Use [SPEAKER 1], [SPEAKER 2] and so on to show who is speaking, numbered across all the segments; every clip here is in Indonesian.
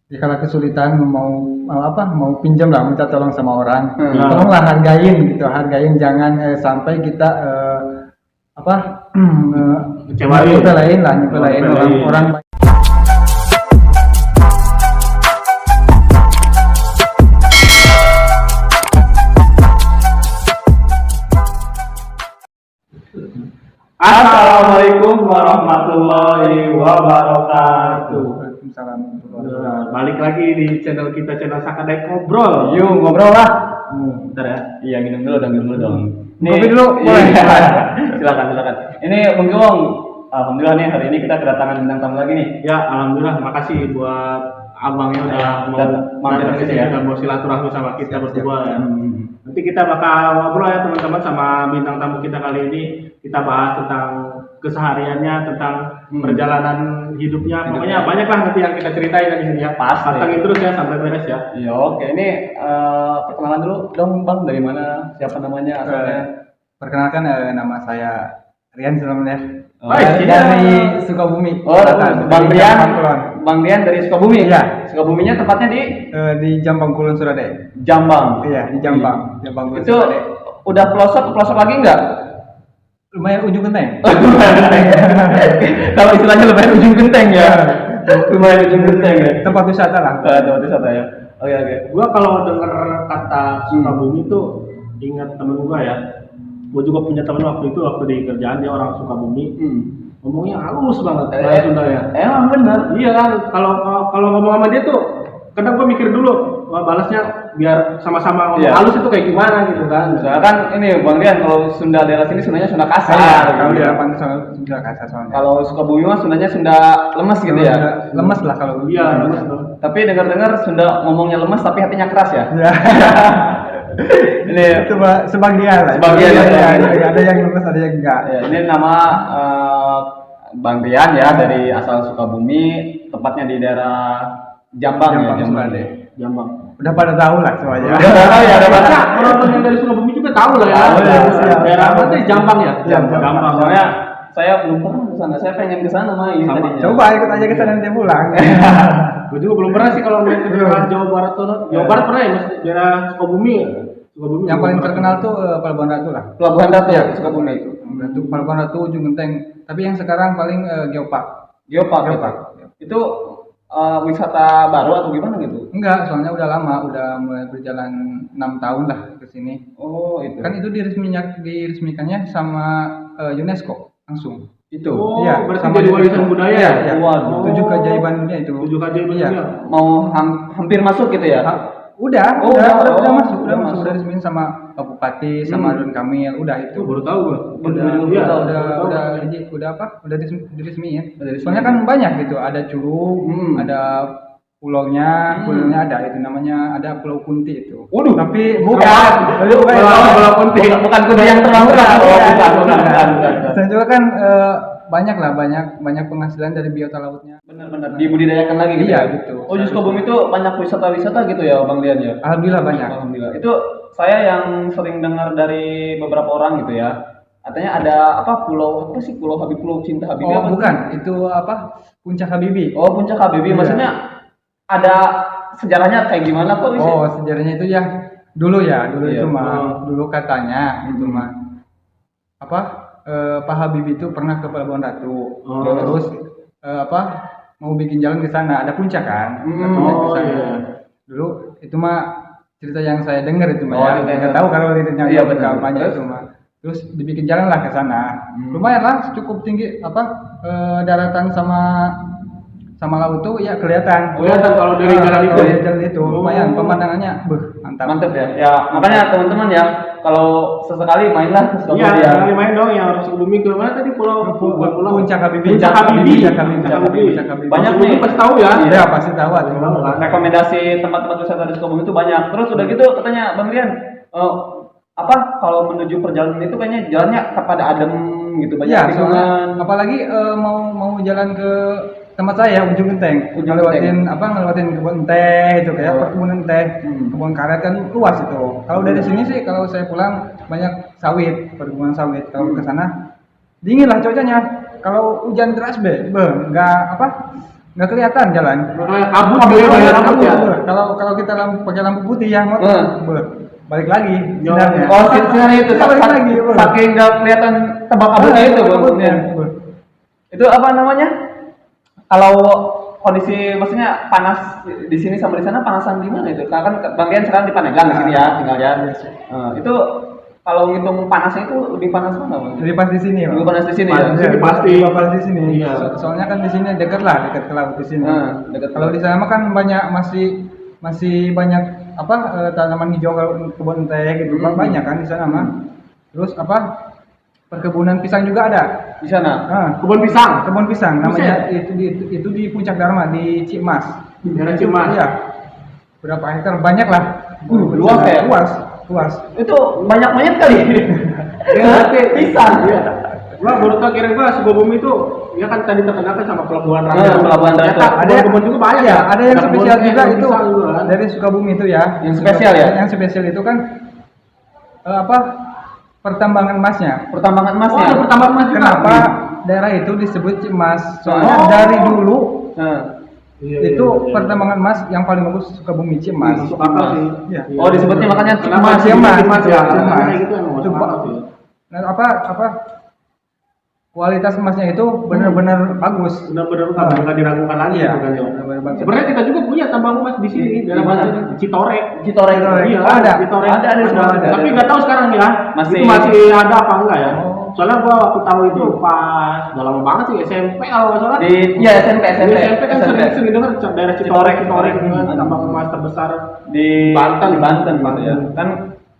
[SPEAKER 1] Ya, kalau kesulitan mau pinjam lah, minta tolong sama orang,
[SPEAKER 2] Hmm.
[SPEAKER 1] tolonglah hargain gitu, hargain jangan sampai kita apa
[SPEAKER 2] Kecewain.
[SPEAKER 1] nyepelein lah, nyepelein
[SPEAKER 2] Nyepelein.
[SPEAKER 1] orang.
[SPEAKER 2] Assalamualaikum warahmatullahi wabarakatuh.
[SPEAKER 1] Waalaikumsalam.
[SPEAKER 2] Nah, balik lagi di channel kita, channel Sakadai Ngobrol.
[SPEAKER 1] Yuk ngobrol lah.
[SPEAKER 2] Bentar ya.
[SPEAKER 3] Iya, minum dulu dong.
[SPEAKER 1] Kopi dulu, boleh.
[SPEAKER 3] Iya. silakan. Ini Bung Gowong. Alhamdulillah nih hari ini kita kedatangan bintang tamu lagi nih.
[SPEAKER 2] Ya, alhamdulillah, makasih buat abangnya udah mau
[SPEAKER 3] mampir
[SPEAKER 2] datang ke
[SPEAKER 3] ke
[SPEAKER 2] sini
[SPEAKER 3] sini ya.
[SPEAKER 2] dan mau silaturahmi sama kita berdua ya.
[SPEAKER 3] Hmm.
[SPEAKER 2] Nanti kita bakal ngobrol ya teman-teman sama bintang tamu kita kali ini. Kita bahas tentang kesehariannya, tentang perjalanan hidupnya. Pokoknya banyak lah nanti yang kita ceritain di sini ya.
[SPEAKER 3] Pasti.
[SPEAKER 2] Pantengin terus ya sampai beres ya.
[SPEAKER 3] Iya, oke. Ini perkenalan dulu dong, Bang. Dari mana? Siapa namanya? Asalnya?
[SPEAKER 1] Perkenalkan, nama saya Rian sebenarnya.
[SPEAKER 2] Baik,
[SPEAKER 1] Dari Sukabumi.
[SPEAKER 3] Oh,
[SPEAKER 1] Selatan,
[SPEAKER 3] Bang
[SPEAKER 1] dari
[SPEAKER 3] Rian.
[SPEAKER 1] Jampang Kulon.
[SPEAKER 3] Bang Rian dari Sukabumi.
[SPEAKER 1] Iya.
[SPEAKER 3] Sukabuminya tempatnya di
[SPEAKER 1] Di Jampang Kulon Surabaya.
[SPEAKER 3] Jambang.
[SPEAKER 1] Iya, di Jampang. Jampang Kulon
[SPEAKER 3] Itu
[SPEAKER 1] Surabaya.
[SPEAKER 3] udah pelosok lagi enggak?
[SPEAKER 1] Lumayan ujung genteng.
[SPEAKER 3] Kalau istilahnya lumayan ujung genteng ya. Lumayan ujung genteng ya.
[SPEAKER 1] Tempat wisata lah.
[SPEAKER 3] Tempat wisata ya. Oke.
[SPEAKER 2] Gua kalau denger kata Sukabumi tuh ingat temen gua ya. Gua juga punya temen waktu di kerjaan, dia orang Sukabumi. Ngomongnya halus banget bahasa Sunda ya.
[SPEAKER 3] Emang bener.
[SPEAKER 2] Iya kan, kalau ngomong sama dia tuh kadang gua mikir dulu, wah balasnya biar sama-sama ngomong
[SPEAKER 3] Iya.
[SPEAKER 2] halus itu kayak gimana gitu kan.
[SPEAKER 3] Soalnya kan ini Bang Rian, kalau Sunda daerah sini Sundanya Sunda kasar.
[SPEAKER 1] Kalau di hadapan sudah kasar soalnya.
[SPEAKER 3] Kalau Sukabumi mah Sundanya Sunda lemes gitu ya.
[SPEAKER 1] Sudah lemes lah kalau.
[SPEAKER 2] Iya, lemes tuh.
[SPEAKER 3] Tapi dengar-dengar Sunda ngomongnya lemes tapi hatinya keras ya.
[SPEAKER 1] Ya.
[SPEAKER 3] Ini
[SPEAKER 1] Sebagian lah.
[SPEAKER 3] Sebagian ya.
[SPEAKER 1] Ada yang lemes, ada yang enggak.
[SPEAKER 3] ya, ini nama Bang Rian ya dari asal Sukabumi, tepatnya di daerah Jambang ya, Jambang.
[SPEAKER 2] Jambang.
[SPEAKER 1] Udah pada tahu lah semuanya.
[SPEAKER 3] Udah tahu ya, udah
[SPEAKER 2] Banyak orang yang dari Sukabumi juga tahu lah ya.
[SPEAKER 3] Tahu ya,
[SPEAKER 1] siap.
[SPEAKER 2] Daerah apa tuh? Jambang ya?
[SPEAKER 1] Jambang.
[SPEAKER 2] Jambang.
[SPEAKER 3] Soalnya saya belum pernah ke sana, saya pengen ke sana mah ini
[SPEAKER 2] Sama.
[SPEAKER 3] tadinya.
[SPEAKER 1] Coba ikut aja ke sana nanti pulang.
[SPEAKER 2] Gue juga belum pernah sih kalau main ke daerah Jawa Barat tuh. Jawa Barat pernah ya, Mas? Daerah Sukabumi. Sukabumi.
[SPEAKER 1] Yang paling terkenal tuh Pelabuhan Ratu lah.
[SPEAKER 3] Pelabuhan Ratu
[SPEAKER 1] Iya,
[SPEAKER 3] Sukabumi itu.
[SPEAKER 1] Ratu, Pelabuhan Ratu, Ujung Genteng. Tapi yang sekarang paling Geopark.
[SPEAKER 3] Geopark.
[SPEAKER 1] Geopark.
[SPEAKER 3] Itu wisata baru atau gimana gitu?
[SPEAKER 1] Enggak, soalnya udah lama, udah mulai berjalan 6 tahun lah ke sini.
[SPEAKER 3] Oh, itu.
[SPEAKER 1] Kan itu diresmikannya sama UNESCO langsung.
[SPEAKER 3] Itu.
[SPEAKER 2] Oh,
[SPEAKER 1] Iya,
[SPEAKER 2] berarti
[SPEAKER 1] sama
[SPEAKER 2] jadi warisan
[SPEAKER 1] UNESCO.
[SPEAKER 2] budaya
[SPEAKER 1] Iya,
[SPEAKER 2] ya?
[SPEAKER 1] iya.
[SPEAKER 3] Waduh.
[SPEAKER 1] 7 keajaiban dunia itu.
[SPEAKER 2] 7 keajaiban
[SPEAKER 1] Iya.
[SPEAKER 2] dunia.
[SPEAKER 3] Mau hampir masuk gitu ya?
[SPEAKER 1] Udah,
[SPEAKER 3] Oh,
[SPEAKER 1] udah
[SPEAKER 3] udah
[SPEAKER 1] masuk,
[SPEAKER 3] udah masuk.
[SPEAKER 1] udah resmiin sama Pak Bupati, sama Ridwan Kamil, udah itu.
[SPEAKER 2] Itu baru tahu gue.
[SPEAKER 3] Iya,
[SPEAKER 1] Udah diresmiin. Soalnya kan banyak gitu, ada curug, ada pulaunya ada itu namanya, ada Pulau Kunti itu.
[SPEAKER 3] Waduh.
[SPEAKER 1] Tapi
[SPEAKER 2] Pulau Kunti.
[SPEAKER 3] Bukan kuda yang terbang bukan. Oh, bukan.
[SPEAKER 1] Dan juga kan banyak penghasilan dari biota lautnya.
[SPEAKER 3] Benar-benar dibudidayakan lagi gitu.
[SPEAKER 1] Iya,
[SPEAKER 3] ya?
[SPEAKER 1] gitu.
[SPEAKER 3] Oh, di Sukabumi itu banyak wisata-wisata gitu ya, Bang Rian ya?
[SPEAKER 1] Alhamdulillah banyak.
[SPEAKER 3] Alhamdulillah. Itu saya yang sering dengar dari beberapa orang gitu ya. Katanya ada pulau Habib, Pulau Cinta Habibie
[SPEAKER 1] Oh,
[SPEAKER 3] apa?
[SPEAKER 1] bukan, itu Puncak Habibie.
[SPEAKER 3] Oh, Puncak Habibie.
[SPEAKER 1] Iya.
[SPEAKER 3] Maksudnya ada sejarahnya kayak gimana kok?
[SPEAKER 1] Oh, sejarahnya itu ya dulu
[SPEAKER 3] Iya.
[SPEAKER 1] itu mah dulu katanya itu mah Pak Habibie itu pernah ke Pelabuhan Ratu.
[SPEAKER 2] Oh.
[SPEAKER 1] Terus mau bikin jalan ke sana, ada puncak kan? Ada puncak ke sana.
[SPEAKER 2] iya.
[SPEAKER 1] Dulu itu mah cerita yang saya dengar itu mah
[SPEAKER 3] Oh,
[SPEAKER 1] ya.
[SPEAKER 3] cerita yang-
[SPEAKER 1] Nggak tahu kalau liriknya
[SPEAKER 3] Iya, benar.
[SPEAKER 1] banyak
[SPEAKER 3] Terus?
[SPEAKER 1] itu mah. Terus dibikin jalan lah ke sana. Lumayan lah, cukup tinggi daratan sama laut tuh ya kelihatan.
[SPEAKER 2] Kelihatan kalau dari jalan itu.
[SPEAKER 1] Dari jalan itu lumayan pemandangannya, mantap.
[SPEAKER 3] Mantep ya. Ya, makanya teman-teman ya, kalau sesekali mainlah ke Sukabumi
[SPEAKER 2] Iya,
[SPEAKER 3] ya.
[SPEAKER 2] sekali main dong yang harus Sukabumi ke mana tadi bukan pulau.
[SPEAKER 1] Puncak Habibie.
[SPEAKER 2] Puncak Habibie.
[SPEAKER 1] Puncak Habibie.
[SPEAKER 3] Banyak
[SPEAKER 2] Sukabumi
[SPEAKER 3] nih.
[SPEAKER 2] pasti tahu ya.
[SPEAKER 1] Iya, pasti tahu ada.
[SPEAKER 3] Rekomendasi tempat-tempat wisata di Sukabumi itu banyak. Terus udah gitu katanya Bang Rian, kalau menuju perjalanan itu kayaknya jalannya kepada adem gitu, banyak
[SPEAKER 1] Iya,
[SPEAKER 3] tikungan.
[SPEAKER 1] soalnya apalagi mau jalan ke tempat saya Ujung Genteng,
[SPEAKER 3] Ujung
[SPEAKER 1] ngelewatin kebun teh itu kayak
[SPEAKER 3] Oh.
[SPEAKER 1] perkebunan teh, kebun karet kan luas itu. Kalau dari sini sih kalau saya pulang banyak sawit, perkebunan sawit. Kalau ke sana dingin lah cuacanya. Kalau hujan deras nggak nggak kelihatan jalan.
[SPEAKER 2] Kayak kabut gitu ya, banyak kabut ya.
[SPEAKER 1] Kalau kita pakai lampu putih ya motor, balik lagi sinarnya.
[SPEAKER 3] Oh, sinar itu
[SPEAKER 1] balik lagi.
[SPEAKER 3] saking nggak kelihatan tebak kabutnya itu Bang. Itu apa namanya? Kalau kondisi maksudnya panas di sini sama di sana panasan di mana itu? Karena kan Bang Dian sekarang di Pandeglang di sini ya, tinggal ya. Itu kalau ngitung panasnya itu lebih panas mana, Bang?
[SPEAKER 1] Lebih pas di sini,
[SPEAKER 3] Lebih panas di sini ya.
[SPEAKER 2] Di sini pasti.
[SPEAKER 1] Lebih pas di sini.
[SPEAKER 2] Iya.
[SPEAKER 1] Soalnya kan di sini dekat ke laut di sini.
[SPEAKER 3] Dekat.
[SPEAKER 1] Kalau di sana mah kan banyak masih banyak apa tanaman hijau, kebun teh gitu kan banyak kan di sana mah. Terus apa perkebunan pisang juga ada
[SPEAKER 3] Di sana.
[SPEAKER 2] Kebun pisang.
[SPEAKER 1] Kebun pisang namanya itu di Puncak Dharma di Cimas.
[SPEAKER 2] Daerah Cimas.
[SPEAKER 1] Iya. Berapa hektar? Banyak lah.
[SPEAKER 3] Luas ya?
[SPEAKER 1] Luas.
[SPEAKER 3] Itu banyak monyet kali. Pisang.
[SPEAKER 2] Iya. Gua baru tau kira-kira Sukabumi itu ya kan tadi terkenal kan sama pelabuhan Ratu.
[SPEAKER 3] Pelabuhan Ratu.
[SPEAKER 2] Ada kebun juga banyak
[SPEAKER 1] ya. Ada yang spesial juga
[SPEAKER 2] kebun
[SPEAKER 1] itu
[SPEAKER 2] pisang juga, kan?
[SPEAKER 1] dari Sukabumi itu ya.
[SPEAKER 3] Yang spesial ya?
[SPEAKER 1] Yang spesial itu kan apa? Pertambangan emasnya.
[SPEAKER 3] Pertambangan emas
[SPEAKER 2] Oh,
[SPEAKER 3] ya.
[SPEAKER 2] ada pertambangan emas juga.
[SPEAKER 1] Kenapa daerah itu disebut Cimas? Soalnya dari dulu
[SPEAKER 2] Iya,
[SPEAKER 1] itu
[SPEAKER 2] iya.
[SPEAKER 1] pertambangan emas yang paling bagus Sukabumi Cimas.
[SPEAKER 2] Masuk akal sih.
[SPEAKER 1] Iya.
[SPEAKER 3] Oh, disebutnya makanya
[SPEAKER 2] Kenapa
[SPEAKER 1] Cimas,
[SPEAKER 2] Cimas ya?
[SPEAKER 1] Cimas.
[SPEAKER 2] Kayak gitu emang
[SPEAKER 1] Itu
[SPEAKER 2] masuk akal sih.
[SPEAKER 1] Nah, apa kualitas emasnya itu benar-benar bagus.
[SPEAKER 2] Benar-benar nggak diragukan lagi
[SPEAKER 1] Iya.
[SPEAKER 2] gitu kan ya.
[SPEAKER 1] Benar-benar bagus.
[SPEAKER 2] Sebenarnya kita juga punya tambang emas di sini daerah
[SPEAKER 3] mana?
[SPEAKER 2] mana? Citore.
[SPEAKER 3] Citore.
[SPEAKER 2] Iya,
[SPEAKER 1] Oh, ada.
[SPEAKER 2] Citore.
[SPEAKER 3] Ada semua ada.
[SPEAKER 2] Tapi nggak tahu sekarang ya.
[SPEAKER 3] Masih-
[SPEAKER 2] Itu masih ada apa enggak ya?
[SPEAKER 1] Oh.
[SPEAKER 2] Soalnya gua waktu tahu itu pas udah lama banget sih SMP kalau nggak salah.
[SPEAKER 3] Di ya SMP
[SPEAKER 2] Di SMP kan sering dengar daerah Citore gitu kan tambang emas terbesar
[SPEAKER 3] di
[SPEAKER 2] Banten.
[SPEAKER 3] di Banten gitu ya. Kan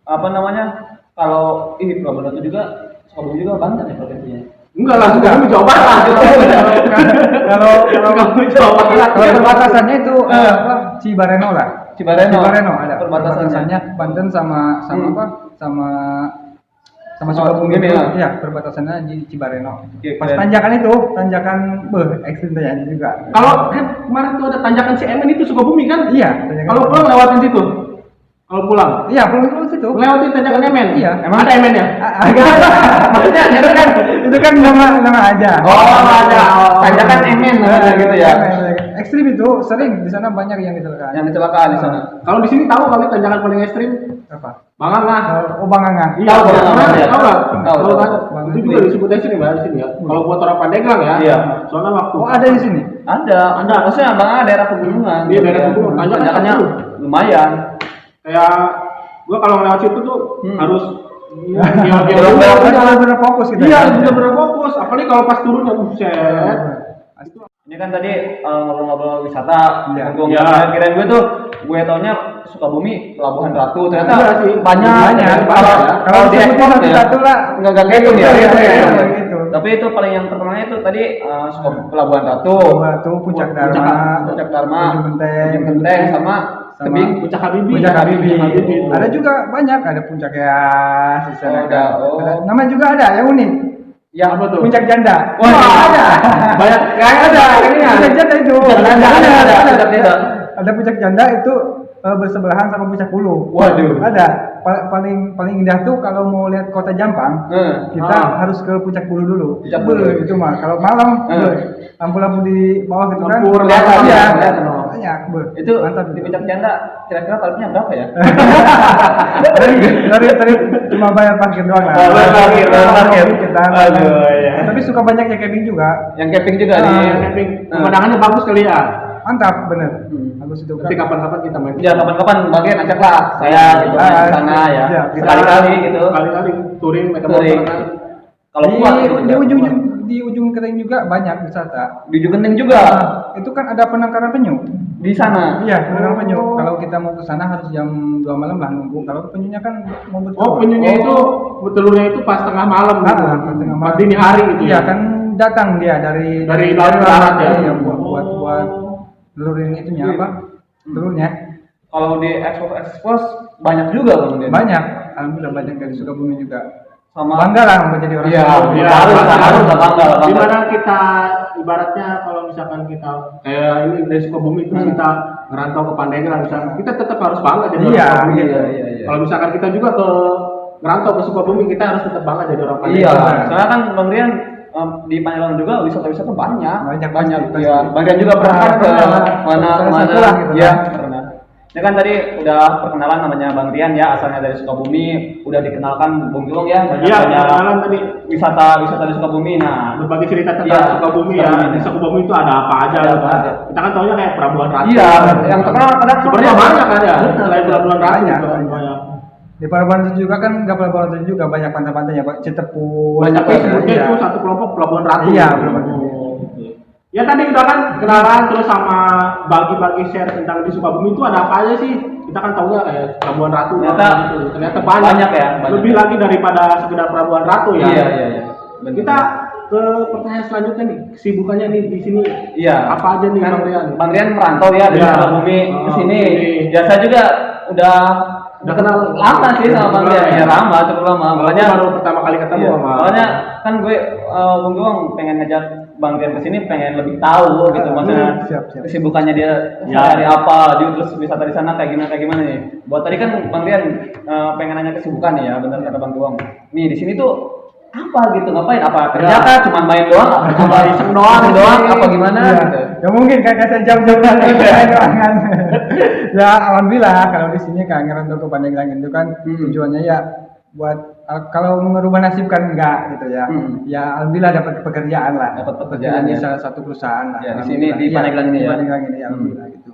[SPEAKER 3] apa namanya? Kalau Pelabuhan Ratu juga Sukabumi juga Banten ya provinsinya.
[SPEAKER 2] Enggak lah, Sukabumi Jawa Barat.
[SPEAKER 1] Kalau
[SPEAKER 2] Sukabumi Jawa Barat.
[SPEAKER 1] kalau perbatasannya itu apa? Cibareno lah.
[SPEAKER 3] Cibareno
[SPEAKER 1] ada.
[SPEAKER 3] perbatasannya.
[SPEAKER 1] Banten sama apa? Sama Sukabumi
[SPEAKER 3] Sukabumi,
[SPEAKER 1] itu.
[SPEAKER 3] ya.
[SPEAKER 1] Iya, perbatasannya di Cibareno.
[SPEAKER 3] Oke,
[SPEAKER 1] Pas
[SPEAKER 3] keren.
[SPEAKER 1] tanjakan itu, ekstrim tanjakannya juga.
[SPEAKER 2] Kalau kan kemarin tuh ada tanjakan CMN itu Sukabumi kan?
[SPEAKER 1] Iya, tanjakan.
[SPEAKER 2] Kalau pulang lewatin situ. Kalau pulang
[SPEAKER 1] iya, pulang situ.
[SPEAKER 2] lewatin tanjakan MN.
[SPEAKER 1] Iya.
[SPEAKER 2] Emang ada MN ya?
[SPEAKER 1] Agak maksudnya itu kan nama aja.
[SPEAKER 2] ada.
[SPEAKER 3] Tanjakan MN namanya gitu ya.
[SPEAKER 1] Ekstrim itu sering di sana banyak yang kecelakaan.
[SPEAKER 3] Yang kecelakaan di sana.
[SPEAKER 2] Kalau di sini tahu kali tanjakan paling ekstrim
[SPEAKER 1] Apa?
[SPEAKER 2] Banganga.
[SPEAKER 1] Oh, Banganga.
[SPEAKER 2] Iya,
[SPEAKER 3] Tahu,
[SPEAKER 2] Banganga.
[SPEAKER 3] tahu,
[SPEAKER 2] Tahu nggak?
[SPEAKER 3] tahu,
[SPEAKER 2] Tahu kan?
[SPEAKER 1] tahu.
[SPEAKER 2] Itu juga disebut di sini, Mbak, di sini ya. Kalau buat orang Pandeglang ya.
[SPEAKER 3] Iya.
[SPEAKER 2] Soalnya waktu
[SPEAKER 1] Oh, ada di sini.
[SPEAKER 3] Ada. Maksudnya Bang daerah pegunungan.
[SPEAKER 2] Iya, daerah pegunungan.
[SPEAKER 3] Tanjakannya
[SPEAKER 2] Tanjakan
[SPEAKER 3] lumayan.
[SPEAKER 2] kayak gua kalau lewat situ tuh harus
[SPEAKER 1] Benar-benar fokus kita.
[SPEAKER 2] Iya, bener-bener fokus. Apalagi kalau pas turunnya buset.
[SPEAKER 3] Ini kan tadi ngobrol-ngobrol wisata,
[SPEAKER 1] Iya.
[SPEAKER 3] kirain gue tuh, gue taunya Sukabumi, Pelabuhan Ratu, ternyata
[SPEAKER 2] Iya sih.
[SPEAKER 3] banyak. Kalau di ekspor ya,
[SPEAKER 1] satu lah.
[SPEAKER 3] nggak gitu ya.
[SPEAKER 1] Iya, gitu.
[SPEAKER 3] Tapi itu paling yang terkenalnya itu tadi Pelabuhan Ratu,
[SPEAKER 1] Batu, Puncak Dharma,
[SPEAKER 3] Puncak Dharma,
[SPEAKER 1] Ujung Genteng,
[SPEAKER 3] Ujung Genteng, sama Tebing.
[SPEAKER 2] Puncak Habibie.
[SPEAKER 1] Puncak Habibie.
[SPEAKER 2] Puncak Habibie.
[SPEAKER 1] Ada juga banyak, ada Puncak Yas di sana.
[SPEAKER 3] Oh, ada.
[SPEAKER 1] Nama juga ada yang unik.
[SPEAKER 3] Yang
[SPEAKER 2] Apa tuh?
[SPEAKER 1] Puncak Janda.
[SPEAKER 3] Wah,
[SPEAKER 1] ada.
[SPEAKER 2] Banyak
[SPEAKER 1] Ada. Puncak Janda itu.
[SPEAKER 3] Puncak Janda, ada. Puncak Janda.
[SPEAKER 1] Ada Puncak Janda itu bersebelahan sama Puncak Bulu.
[SPEAKER 3] Waduh.
[SPEAKER 1] Ada. Paling indah tuh kalau mau lihat kota Jampang, kita harus ke Puncak Bulu dulu.
[SPEAKER 3] Puncak Bulu.
[SPEAKER 1] Itu mah kalau malam lampu-lampu di bawah gitu kan.
[SPEAKER 2] Lampu
[SPEAKER 3] kelihatan,
[SPEAKER 1] Iya.
[SPEAKER 3] kelihatan.
[SPEAKER 1] Banyak.
[SPEAKER 3] Itu
[SPEAKER 1] mantap.
[SPEAKER 3] di Puncak Janda kira-kira tarifnya berapa ya?
[SPEAKER 1] Dari cuma bayar parkir doang lah.
[SPEAKER 3] Oh, bayar parkir.
[SPEAKER 1] Kita.
[SPEAKER 3] Aduh, ya.
[SPEAKER 1] Tapi suka banyak yang camping juga.
[SPEAKER 3] Yang camping juga di
[SPEAKER 2] camping. Pemandangannya bagus kali ya.
[SPEAKER 1] Mantap bener. Bagus itu
[SPEAKER 2] Nanti kapan-kapan kita main.
[SPEAKER 3] Ya kapan-kapan bagian ajak lah saya gitu main ke sana ya.
[SPEAKER 1] Iya,
[SPEAKER 3] Sekali-kali gitu.
[SPEAKER 2] Kali-kali touring mereka
[SPEAKER 3] Touring.
[SPEAKER 2] motor kan.
[SPEAKER 3] Kalau kuat gitu,
[SPEAKER 1] di ujung Genteng juga banyak wisata.
[SPEAKER 3] di Ujung Genteng juga
[SPEAKER 1] Itu kan ada penangkaran penyu.
[SPEAKER 3] di sana.
[SPEAKER 1] Iya, penangkaran penyu. Kalau kita mau ke sana harus jam 2 malam lah nunggu. Kalau penyunya kan mau bertelur.
[SPEAKER 2] Oh, penyunya itu telurnya itu pas tengah malam gitu.
[SPEAKER 1] Pas tengah malam.
[SPEAKER 2] Pas dini hari gitu.
[SPEAKER 1] Iya, kan datang dia dari
[SPEAKER 2] laut ke darat ya.
[SPEAKER 1] Iya, buat telurin itunya apa? Telurnya.
[SPEAKER 3] Kalau di ekspos banyak juga Bang Den.
[SPEAKER 1] Banyak. Alhamdulillah banyak dari Sukabumi juga.
[SPEAKER 3] Sama
[SPEAKER 1] Bangga lah menjadi orang
[SPEAKER 3] Iya,
[SPEAKER 1] Sukabumi.
[SPEAKER 2] Iya,
[SPEAKER 3] harus
[SPEAKER 2] bangga.
[SPEAKER 3] bangga.
[SPEAKER 2] Dimana kita ibaratnya kalau misalkan kita kayak ini dari Sukabumi terus kita ngerantau ke Pandeglang misalkan kita tetap harus bangga jadi orang
[SPEAKER 1] Iya,
[SPEAKER 2] Sukabumi.
[SPEAKER 3] iya.
[SPEAKER 2] Kalau misalkan kita juga ke ngerantau ke Sukabumi kita harus tetap bangga jadi orang
[SPEAKER 3] Iya,
[SPEAKER 2] Pandeglang.
[SPEAKER 3] soalnya kan Bang Rian di Panelong juga wisata-wisata banyak
[SPEAKER 1] Banyak, pasti.
[SPEAKER 3] ya. Bang Rian juga pernah kan ke mana
[SPEAKER 1] gitu
[SPEAKER 3] ya
[SPEAKER 1] kan.
[SPEAKER 3] pernah. Ini kan tadi udah perkenalan namanya Bang Rian ya, asalnya dari Sukabumi, udah dikenalkan Bung Julung ya, banyak
[SPEAKER 2] Iya, perkenalan tadi.
[SPEAKER 3] wisata di Sukabumi. Nah,
[SPEAKER 2] Berbagi cerita tentang
[SPEAKER 3] Iya,
[SPEAKER 2] Sukabumi ya.
[SPEAKER 3] Sukabumi.
[SPEAKER 2] Di Sukabumi itu ada apa aja.
[SPEAKER 3] Ada apa aja.
[SPEAKER 2] Kita kan taunya kayak Pelabuhan Ratu.
[SPEAKER 3] iya, yang terkenal kadang
[SPEAKER 2] Sebenarnya banyak kan ya.
[SPEAKER 3] Benar.
[SPEAKER 2] Selain Pelabuhan Ratu
[SPEAKER 1] Banyak,
[SPEAKER 2] gitu kan,
[SPEAKER 1] banyak.
[SPEAKER 2] banyak.
[SPEAKER 1] Di Pelabuhan itu juga kan nggak Pelabuhan itu juga banyak pantai-pantainya, Pak. Citepus.
[SPEAKER 2] Banyak
[SPEAKER 1] apa,
[SPEAKER 2] sebutnya
[SPEAKER 1] iya.
[SPEAKER 2] itu satu kelompok Pelabuhan Ratu.
[SPEAKER 1] Iya, Pelabuhan Ratu.
[SPEAKER 2] Oh, gitu. Ya tadi udah kan kenalan terus sama bagi-bagi share tentang di Sukabumi itu ada apa aja sih? Kita kan tahu kayak Pelabuhan Ratu ternyata banyak
[SPEAKER 3] ya, banyak.
[SPEAKER 2] Lebih lagi daripada sekedar Pelabuhan Ratu ya.
[SPEAKER 3] Iya. Benar.
[SPEAKER 2] Kita ke pertanyaan selanjutnya nih, kesibukannya nih di sini.
[SPEAKER 3] Iya.
[SPEAKER 2] Apa aja nih
[SPEAKER 3] Kan
[SPEAKER 2] Bang Rian?
[SPEAKER 3] Bang Rian merantau ya dari
[SPEAKER 2] Iya.
[SPEAKER 3] Sukabumi ke sini.
[SPEAKER 2] Oke.
[SPEAKER 3] Ya saya juga udah
[SPEAKER 2] kenal
[SPEAKER 3] lama sih sama Bang Rian. Ya lama, cukup lama.
[SPEAKER 2] Makanya
[SPEAKER 3] Makanya
[SPEAKER 2] baru pertama kali ketemu
[SPEAKER 3] iya.
[SPEAKER 2] sama.
[SPEAKER 3] Makanya kan gue Bung Gong pengen ngajak Bang Rian ke sini, pengen lebih tahu gitu maksudnya
[SPEAKER 1] siap.
[SPEAKER 3] kesibukannya dia
[SPEAKER 2] Ya.
[SPEAKER 3] dari apa, dia terus wisata di sana kayak gimana nih. Buat tadi kan Bang Rian pengen nanya kesibukan nih ya, benar kata Bang Gong. Nih di sini tuh apa gitu, ngapain, apa kerja
[SPEAKER 2] Ya.
[SPEAKER 3] kah, cuma main doang, apa iseng doang, apa gimana
[SPEAKER 1] Iya.
[SPEAKER 3] gitu.
[SPEAKER 1] Ya mungkin kayak sejam-jam doangan. Ya alhamdulillah kalau di sini kan ngerantau ke Pandeglang itu kan tujuannya ya buat kalau merubah nasib kan enggak gitu ya. Ya alhamdulillah dapat pekerjaan lah.
[SPEAKER 3] Dapat pekerjaan,
[SPEAKER 1] di
[SPEAKER 3] ya.
[SPEAKER 1] salah satu perusahaan lah.
[SPEAKER 3] Ya, di sini, di
[SPEAKER 1] Alhamdulillah. Iya,
[SPEAKER 3] Pandeglang ini
[SPEAKER 1] di
[SPEAKER 3] ya.
[SPEAKER 1] Pandeglang ini alhamdulillah gitu.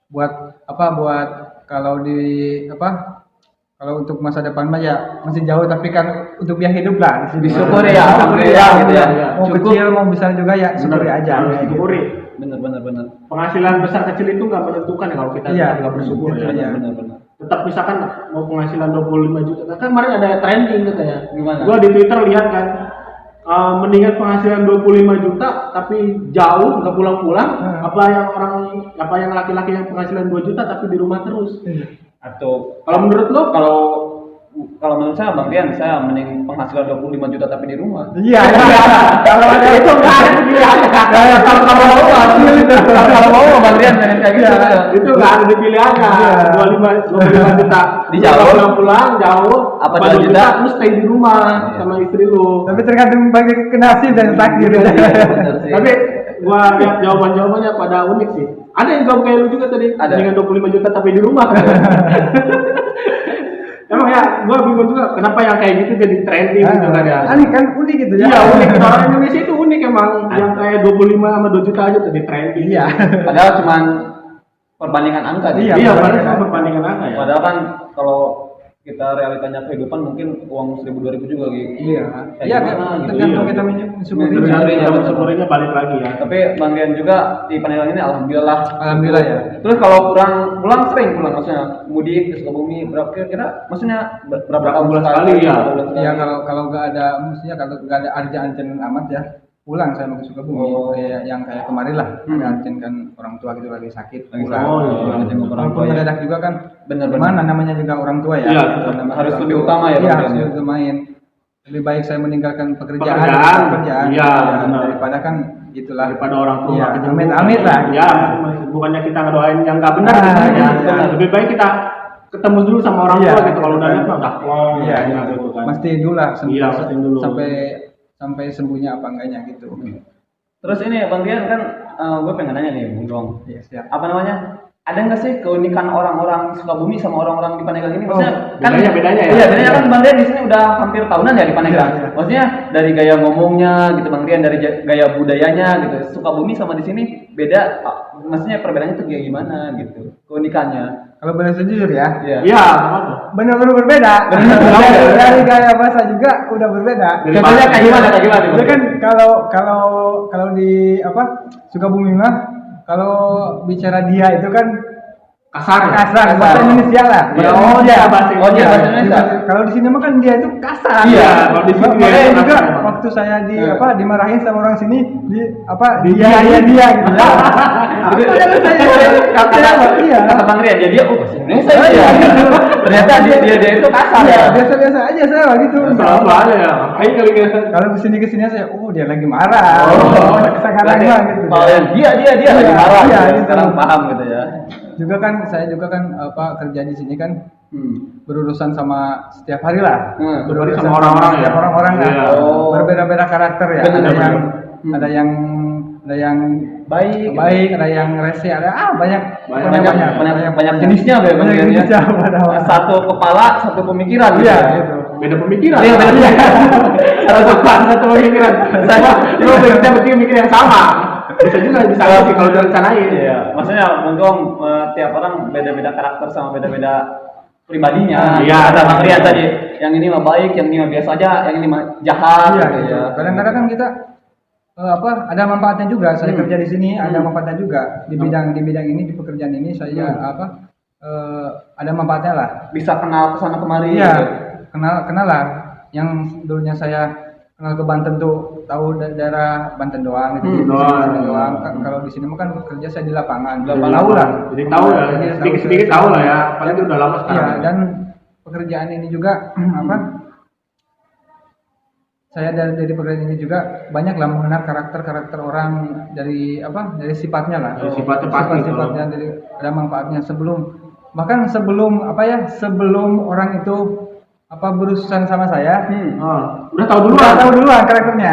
[SPEAKER 1] Buat apa? Buat kalau di apa? Kalau untuk masa depan mah ya masih jauh, tapi kan untuk biaya hidup lah di sini.
[SPEAKER 3] Disyukuri ya, alhamdulillah gitu ya.
[SPEAKER 1] Mau
[SPEAKER 3] Cukup.
[SPEAKER 1] kecil mau besar juga ya syukuri aja.
[SPEAKER 2] Harus
[SPEAKER 1] gitu.
[SPEAKER 2] syukuri.
[SPEAKER 3] Bener.
[SPEAKER 2] Penghasilan besar kecil itu nggak menentukan ya kalau kita
[SPEAKER 1] Iya,
[SPEAKER 2] nggak bersyukur
[SPEAKER 1] gitu,
[SPEAKER 2] ya.
[SPEAKER 1] iya.
[SPEAKER 3] Bener.
[SPEAKER 2] Tetap misalkan mau penghasilan 25 juta. Nah, kan kemarin ada trending katanya.
[SPEAKER 3] Gimana?
[SPEAKER 2] Gua di Twitter lihat kan mendingan penghasilan 25 juta tapi jauh nggak pulang-pulang apa yang laki-laki yang penghasilan 2 juta tapi di rumah terus.
[SPEAKER 3] Atau
[SPEAKER 2] Kalau menurut lo
[SPEAKER 3] kalau menurut saya Bang Rian, saya mending penghasilan 25 juta tapi di rumah.
[SPEAKER 1] Iya. Kalau ada
[SPEAKER 2] itu nggak ada pilihan.
[SPEAKER 3] Kalau mau Bang Rian pengen kayak gitu.
[SPEAKER 2] Itu nggak ada di pilihannya.
[SPEAKER 1] Iya.
[SPEAKER 2] 25 juta
[SPEAKER 3] Di jauh.
[SPEAKER 2] pulang jauh
[SPEAKER 3] Apa
[SPEAKER 2] 2
[SPEAKER 3] 2 juta?
[SPEAKER 2] lu stay di rumah sama istri lu.
[SPEAKER 1] Tapi tergantung bagi nasib dan takdir.
[SPEAKER 3] Bener sih.
[SPEAKER 2] Tapi gua lihat jawabannya pada unik sih. Ada yang jawab kayak lu juga tadi.
[SPEAKER 3] Ada.
[SPEAKER 2] Dengan 25 juta tapi di rumah. Emang ya, gua bingung juga kenapa yang kayak gitu jadi trending gitu kan ya.
[SPEAKER 1] Aneh kan unik gitu ya.
[SPEAKER 2] Iya unik, orang Indonesia itu unik emang. Yang kayak 25 sama 2 juta aja jadi trending.
[SPEAKER 1] Iya.
[SPEAKER 3] Padahal cuman perbandingan angka
[SPEAKER 1] Iya,
[SPEAKER 3] nih.
[SPEAKER 2] Iya, padahal cuma perbandingan angka ya.
[SPEAKER 3] Padahal kan kalau kita realitanya kehidupan mungkin uang 1.000-2.000 juga gitu.
[SPEAKER 1] Iya.
[SPEAKER 3] Kayak
[SPEAKER 1] Iya,
[SPEAKER 3] gimana gitu.
[SPEAKER 1] tergantung
[SPEAKER 2] Iya.
[SPEAKER 1] kita mensyukuri.
[SPEAKER 3] Mensyukuri.
[SPEAKER 2] Tergantung
[SPEAKER 3] Iya, betul.
[SPEAKER 2] syukurnya balik lagi ya.
[SPEAKER 3] Tapi Bang Rian juga di Panelong ini alhamdulillah.
[SPEAKER 1] Alhamdulillah ya.
[SPEAKER 3] Terus kalau pulang sering pulang maksudnya mudik ke Sukabumi berapa kira-kira maksudnya berapa
[SPEAKER 2] Bulan sekali, ya?
[SPEAKER 3] Berapa bulan sekali?
[SPEAKER 1] Iya kalau nggak ada, maksudnya kalau nggak ada arjen amat ya, pulang saya mau ke Sukabumi.
[SPEAKER 3] Oh.
[SPEAKER 1] Kayak yang kayak kemarin lah, ada arjen kan orang tua gitu lagi sakit.
[SPEAKER 3] Lagi
[SPEAKER 1] pulang.
[SPEAKER 3] sakit.
[SPEAKER 2] Oh, iya.
[SPEAKER 3] Pulang jenguk orang
[SPEAKER 1] Walaupun
[SPEAKER 3] tua ya.
[SPEAKER 1] mendadak juga kan.
[SPEAKER 3] Bener-bener.
[SPEAKER 1] Gimana namanya juga orang tua ya.
[SPEAKER 2] Iya,
[SPEAKER 1] Gitu, namanya
[SPEAKER 3] harus
[SPEAKER 1] orang
[SPEAKER 3] lebih
[SPEAKER 1] tua.
[SPEAKER 3] utama ya,
[SPEAKER 1] Iya,
[SPEAKER 3] Bang
[SPEAKER 1] harus
[SPEAKER 3] Rian, ya?
[SPEAKER 1] lebih utamain. Lebih baik saya meninggalkan pekerjaan,
[SPEAKER 2] Pekerjaan. Iya,
[SPEAKER 1] ya,
[SPEAKER 2] benar.
[SPEAKER 1] daripada kan gitulah.
[SPEAKER 2] Daripada orang tua
[SPEAKER 1] Iya,
[SPEAKER 2] kita
[SPEAKER 1] amit-amit lah.
[SPEAKER 2] Ya, bukannya kita ngedoain yang nggak benar
[SPEAKER 1] Ah,
[SPEAKER 2] gitu ya.
[SPEAKER 1] iya.
[SPEAKER 2] Lebih baik kita ketemu dulu sama orang
[SPEAKER 1] Iya,
[SPEAKER 2] tua gitu. Kalau udah
[SPEAKER 1] betul.
[SPEAKER 2] lihat mah udah plong.
[SPEAKER 1] Iya,
[SPEAKER 2] gitu kan.
[SPEAKER 1] Mesti dulu lah
[SPEAKER 2] Iya, mastiin dulu.
[SPEAKER 1] sampai sembuhnya apa enggaknya gitu.
[SPEAKER 3] Terus ini Bang Rian kan gue pengen nanya nih Bung Dong.
[SPEAKER 1] Iya, siap.
[SPEAKER 3] Apa namanya? Ada nggak sih keunikan orang-orang Sukabumi sama orang-orang di Paneglang ini? Maksudnya kan
[SPEAKER 2] bedanya ya?
[SPEAKER 3] Iya, bedanya kan Bang Rian di sini udah hampir tahunan ya di Paneglang.
[SPEAKER 1] Iya, iya.
[SPEAKER 3] Maksudnya dari gaya ngomongnya gitu Bang Rian, dari gaya budayanya gitu. Sukabumi sama di sini beda. Maksudnya perbedaannya tuh kayak gimana gitu? Keunikannya.
[SPEAKER 1] Kalau boleh sejujur ya,
[SPEAKER 3] Iya.
[SPEAKER 2] Iya, apa tuh?
[SPEAKER 1] benar-benar berbeda. Dari gaya bahasa juga udah berbeda.
[SPEAKER 2] Dari
[SPEAKER 3] Contohnya
[SPEAKER 2] bahasa-
[SPEAKER 3] kayak gimana? Kayak gimana?
[SPEAKER 1] Jadi kan kalau di apa Sukabumi mah kalau bicara dia itu kan
[SPEAKER 2] Kasar.
[SPEAKER 1] kasar bahasa Indonesia lah.
[SPEAKER 2] Iya.
[SPEAKER 1] Oh iya
[SPEAKER 2] bahasa
[SPEAKER 3] Oh, iya, bahasa
[SPEAKER 1] Indonesia.
[SPEAKER 3] Indonesia.
[SPEAKER 1] Kalau di sini mah kan dia itu kasar.
[SPEAKER 2] Iya, kalau di sini dia
[SPEAKER 1] Makanya
[SPEAKER 2] itu
[SPEAKER 1] juga
[SPEAKER 2] kasar.
[SPEAKER 1] waktu saya di
[SPEAKER 3] Iya.
[SPEAKER 1] apa dimarahin sama orang sini di apa
[SPEAKER 2] Di-
[SPEAKER 1] dia gitu ya. Apa yang saya iya.
[SPEAKER 3] Kata Bang Rian, dia oh bahasa Indonesia
[SPEAKER 1] Oh,
[SPEAKER 3] ya.
[SPEAKER 1] iya.
[SPEAKER 3] Ternyata dia itu kasar
[SPEAKER 1] Iya,
[SPEAKER 3] ya.
[SPEAKER 1] biasa-biasa aja saya gitu.
[SPEAKER 2] Selalu ada ya. Ngapain kali gitu?
[SPEAKER 1] Kalau kesini saya, oh dia lagi marah.
[SPEAKER 3] Oh,
[SPEAKER 1] sekarang
[SPEAKER 3] berarti
[SPEAKER 1] mah gitu.
[SPEAKER 3] kalau yang dia lagi
[SPEAKER 1] Iya,
[SPEAKER 3] marah.
[SPEAKER 1] iya,
[SPEAKER 3] gitu.
[SPEAKER 1] gitu.
[SPEAKER 3] Sekarang paham gitu ya.
[SPEAKER 1] juga kan saya juga kan kerja di sini kan berurusan sama setiap hari lah.
[SPEAKER 2] Berurusan sama orang-orang
[SPEAKER 1] setiap
[SPEAKER 2] ya?
[SPEAKER 1] orang-orang lah.
[SPEAKER 2] Iya.
[SPEAKER 1] Berbeda-beda karakter ya.
[SPEAKER 3] Benar-benar.
[SPEAKER 1] Ada yang baik, ada yang rese, ada banyak
[SPEAKER 3] banyak jenisnya be
[SPEAKER 1] banyak
[SPEAKER 3] Bang Dian,
[SPEAKER 1] jenisnya.
[SPEAKER 3] ya. Satu kepala, satu pemikiran
[SPEAKER 1] Iya,
[SPEAKER 3] ya.
[SPEAKER 1] gitu.
[SPEAKER 2] Beda pemikiran.
[SPEAKER 3] Iya, beda.
[SPEAKER 2] Satu kepala, satu pemikiran. Cuma kita berarti mikir yang sama. Bisa juga bisa sih kalau direncanain.
[SPEAKER 3] Iya, maksudnya mungkin tiap orang beda-beda karakter sama beda-beda pribadinya.
[SPEAKER 2] Iya,
[SPEAKER 3] Ada Bang Rian tadi, yang ini mah baik, yang ini mah biasa aja, yang ini mah jahat.
[SPEAKER 1] Iya,
[SPEAKER 3] gitu
[SPEAKER 1] gitu.
[SPEAKER 3] ya.
[SPEAKER 1] Kadang-kadang kan kita ada manfaatnya juga. Saya kerja di sini ada manfaatnya juga di bidang ini, di pekerjaan ini saya ada manfaatnya lah.
[SPEAKER 3] Bisa kenal kesana kemari.
[SPEAKER 1] Iya,
[SPEAKER 3] gitu.
[SPEAKER 1] kenal lah. Yang dulunya saya kenal ke Banten tuh tahu daerah Banten doang gitu. Di sini doang. Kalau di sini mah kan kerja saya di lapangan. Tahu lah.
[SPEAKER 2] Jadi tahu lah, sedikit-sedikit tahu lah ya. Apalagi udah lama sekarang.
[SPEAKER 1] Iya, dan pekerjaan ini juga saya dari pekerjaan ini juga banyak lah mengenal karakter orang dari sifatnya lah.
[SPEAKER 2] Dari sifatnya pasti.
[SPEAKER 1] Sifatnya dari ada manfaatnya sebelum orang itu berurusan sama saya.
[SPEAKER 2] Udah tahu
[SPEAKER 1] duluan karakternya.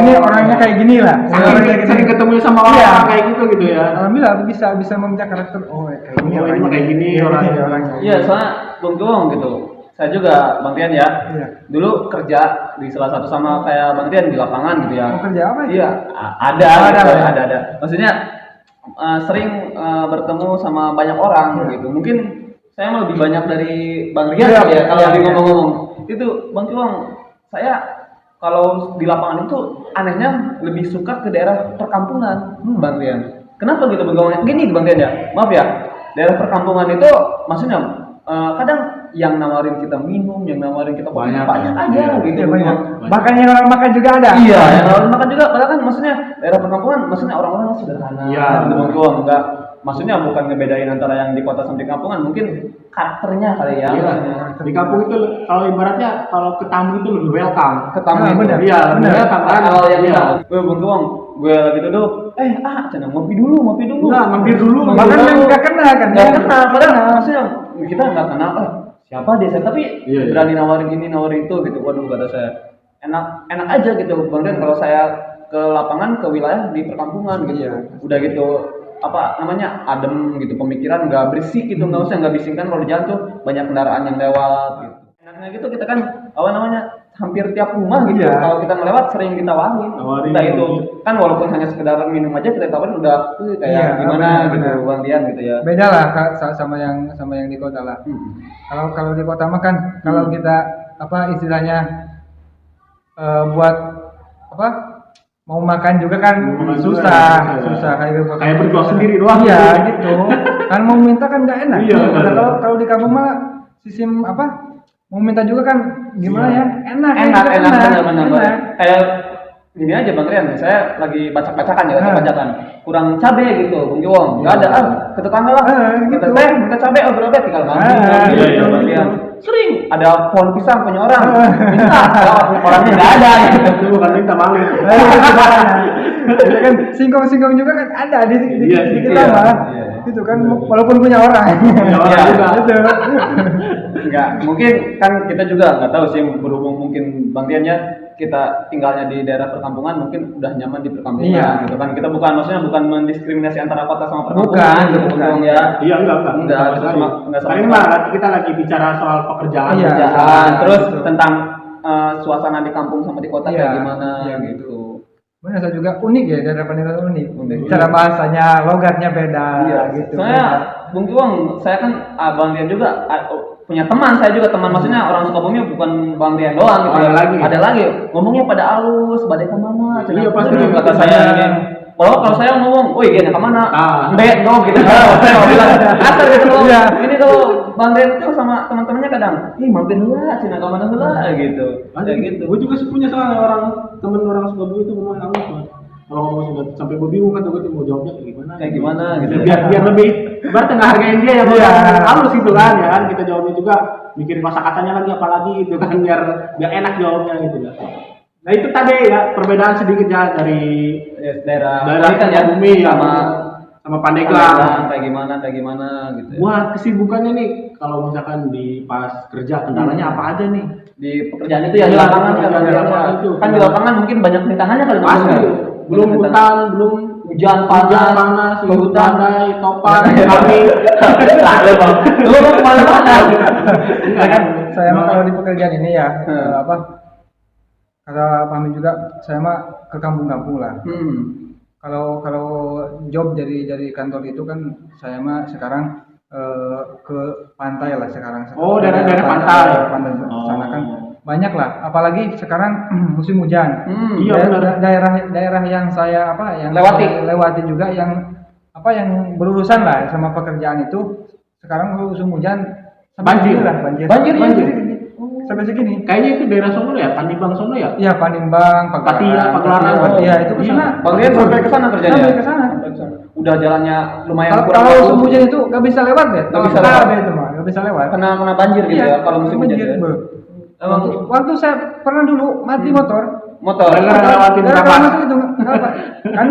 [SPEAKER 1] Ini orangnya kayak gini lah.
[SPEAKER 2] Sering ketemu sama orang kayak gitu ya.
[SPEAKER 1] Alhamdulillah bisa memecah karakter. Kayak gini
[SPEAKER 2] orangnya kayak gini orangnya.
[SPEAKER 3] Iya, soalnya Bung gitu. Saya juga Bang Rian ya.
[SPEAKER 1] Iya.
[SPEAKER 3] Dulu kerja di salah satu sama kayak Bang Rian di lapangan gitu ya.
[SPEAKER 1] Mau kerja apa?
[SPEAKER 3] Iya, ada. Maksudnya sering bertemu sama banyak orang gitu. Mungkin saya mah lebih banyak dari Bang Rian ya kalau lagi ngomong-ngomong. Itu Bang Kiwang, saya kalau di lapangan itu anehnya lebih suka ke daerah perkampungan, Bang Rian. Kenapa gitu Bang? Gini Bang Rian ya. Maaf ya. Daerah perkampungan itu maksudnya kadang yang nawarin kita minum, yang nawarin kita banyak aja gitu.
[SPEAKER 1] Banyak. Bahkan yang orang makan juga ada.
[SPEAKER 3] Iya, yang nawarin makan juga. Padahal kan maksudnya daerah perkampungan, maksudnya orang-orang sederhana.
[SPEAKER 2] Iya,
[SPEAKER 3] gitu Bang Kiwang. Enggak, maksudnya bukan ngebedain antara yang di kota sama di kampungan, mungkin karakternya kali ya.
[SPEAKER 2] Iya. Di kampung itu kalau ibaratnya kalau ke tamu itu lebih welcome.
[SPEAKER 3] Ke tamu itu.
[SPEAKER 1] benar.
[SPEAKER 2] Iya, benar kan.
[SPEAKER 3] Kalau yang Bang Kiwang, gue lagi duduk, cenah ngopi dulu.
[SPEAKER 2] Enggak, mampir dulu.
[SPEAKER 1] Bahkan yang nggak kenal kan?
[SPEAKER 3] Nggak kenal, padahal maksudnya kita nggak kenal siapa dia, tapi berani nawarin ini nawarin itu gitu. Waduh, kata saya enak aja gitu Bang Den. Kalau saya ke lapangan, ke wilayah di perkampungan gitu, udah gitu adem gitu, pemikiran nggak berisik gitu, nggak bising kan. Kalau di jalan tuh banyak kendaraan yang lewat gitu. Enaknya gitu kita kan hampir tiap rumah gitu. Kalau kita ngelewat sering ditawarin. Kita itu kan walaupun hanya sekedar minum aja kita tawarin udah kayak gimana gitu Bang Dian gitu ya.
[SPEAKER 1] Beda lah sama yang di kota lah. Kalau di kota mah kan kalau kita istilahnya buat mau makan juga kan susah
[SPEAKER 2] kayak berjuang sendiri doang.
[SPEAKER 1] Iya gitu. Kan mau minta kan nggak enak. Kalau di kampung mah sistem mau minta juga kan gimana ya? Enak benar.
[SPEAKER 3] Kayak gini aja Bang Rian, saya lagi baca-bacakan kurang cabe gitu Bung Kiwong, nggak ada ke tetangga lah kita minta cabe berapa tinggal ngambil gitu Bang Rian. Sering ada pohon pisang punya orang minta orangnya nggak ada
[SPEAKER 2] itu bukan minta maling.
[SPEAKER 1] kan singkong juga kan ada di kita mah itu kan walaupun punya orang
[SPEAKER 2] juga
[SPEAKER 3] enggak mungkin kan kita juga nggak tahu sih, berhubung mungkin Bang Rian ya kita tinggalnya di daerah perkampungan, mungkin udah nyaman di perkampungan gitu kan. Kita bukan mendiskriminasi antara kota sama perkampungan bukan ya.
[SPEAKER 2] Iya enggak sama. Kita lagi bicara soal pekerjaan.
[SPEAKER 3] Terus tentang suasana di kampung sama di kota kayak gimana gitu.
[SPEAKER 1] Benar, saya juga unik ya, daerah Pantura unik. Cara bahasanya, logatnya beda gitu.
[SPEAKER 3] Soalnya Bung Kiwang, saya kan Bang Rian juga punya teman, saya juga teman, maksudnya orang Sukabumi bukan Bang Rian doang gitu. Ada lagi ngomongnya pada halus, badai kemana?
[SPEAKER 2] Iya pasti
[SPEAKER 3] kata saya ini. Kalau saya ngomong, "Woi, gini kemana?" Mbek dong gitu. Saya bilang asal gitu. Ini kalau Bang Rian tuh sama teman-temannya kadang, mampir heula cenah ka mana heula gitu. Kayak gitu.
[SPEAKER 2] Gue juga punya salah teman orang Sukabumi itu ngomong halus banget. Kalau ngomong sudah sampai gue bingung kan, gue mau jawabnya kayak gimana gitu. Biar lebih berarti ngehargain dia ya, halus gitu kan ya kan. Kita jawabnya juga mikirin kosakatanya lagi apalagi gitu kan, biar enak jawabnya gitu kan. Nah itu tadi ya perbedaan sedikit ya dari
[SPEAKER 3] daerah
[SPEAKER 2] Sukabumi sama Pandeglang.
[SPEAKER 3] Kayak gimana gitu. Ya.
[SPEAKER 2] Buat kesibukannya nih, kalau misalkan di pas kerja kendalanya apa aja nih?
[SPEAKER 3] Di pekerjaan itu ya di lapangan kan di lapangan mungkin banyak rintangannya kali
[SPEAKER 2] pasti. Belum hutan, belum
[SPEAKER 3] hujan panas,
[SPEAKER 2] hutan, topan, kami.
[SPEAKER 3] Lalu bang, lu kemana-mana.
[SPEAKER 1] Kan saya mah kalau di pekerjaan ini ya apa? Kata Pak Amin juga, saya mah ke kampung-kampung lah. Kalau job dari kantor itu kan saya mah sekarang ke pantai lah sekarang.
[SPEAKER 2] Oh, daerah pantai.
[SPEAKER 1] Pantai sana kan banyak lah. Apalagi sekarang musim hujan.
[SPEAKER 2] Iya benar.
[SPEAKER 1] Daerah yang saya yang lewati juga yang berurusan lah sama pekerjaan itu sekarang musim hujan
[SPEAKER 2] banjir.
[SPEAKER 1] Banjir. Sampai segini.
[SPEAKER 2] Kayaknya itu daerah sono ya, Panimbang sono ya?
[SPEAKER 1] Iya, Panimbang,
[SPEAKER 2] Pagelaran.
[SPEAKER 1] Iya, itu ke sana.
[SPEAKER 3] Bang Rian sampai ke sana kerjanya.
[SPEAKER 1] Sampai ke sana.
[SPEAKER 3] Udah jalannya lumayan
[SPEAKER 1] Kalau musim hujan itu nggak bisa lewat deh.
[SPEAKER 3] Nggak bisa lewat
[SPEAKER 1] itu mah, nggak bisa lewat.
[SPEAKER 3] Kena banjir gitu ya kalau musim hujan.
[SPEAKER 1] Waktu saya pernah dulu mati motor.
[SPEAKER 2] Lewatin berapa?
[SPEAKER 1] Itu kan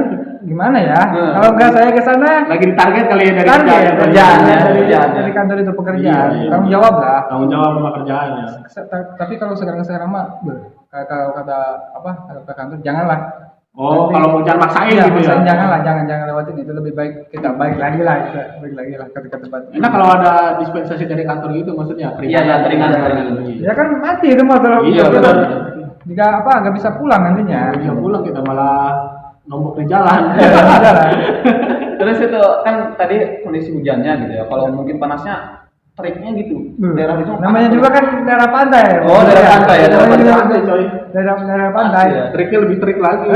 [SPEAKER 1] gimana ya? Kalau nggak saya ke sana
[SPEAKER 2] lagi ditarget kali ya dari
[SPEAKER 3] kerjaannya.
[SPEAKER 1] Dari kantor itu pekerjaan. Tanggung jawab lah.
[SPEAKER 2] Tanggung jawab sama kerjaannya.
[SPEAKER 1] Tapi kalau sekarang mah kalau kata kantor janganlah.
[SPEAKER 2] Oh, kalau mau jangan maksain gitu ya.
[SPEAKER 1] Jangan lewatin itu, lebih baik kita balik lagi lah ke tempat.
[SPEAKER 2] Enak kalau ada dispensasi dari kantor gitu maksudnya.
[SPEAKER 3] Iya, ringan.
[SPEAKER 1] Ya kan mati itu motor.
[SPEAKER 2] Iya benar.
[SPEAKER 1] Jika nggak bisa pulang nantinya.
[SPEAKER 2] Bisa pulang kita malah nombok di jalan.
[SPEAKER 3] Terus itu kan tadi kondisi hujannya gitu ya. Kalau mungkin panasnya triknya gitu. Daerah itu
[SPEAKER 1] namanya juga kan daerah pantai.
[SPEAKER 3] Oh, daerah pantai ya.
[SPEAKER 1] Daerah pantai.
[SPEAKER 2] Triknya lebih trik lagi.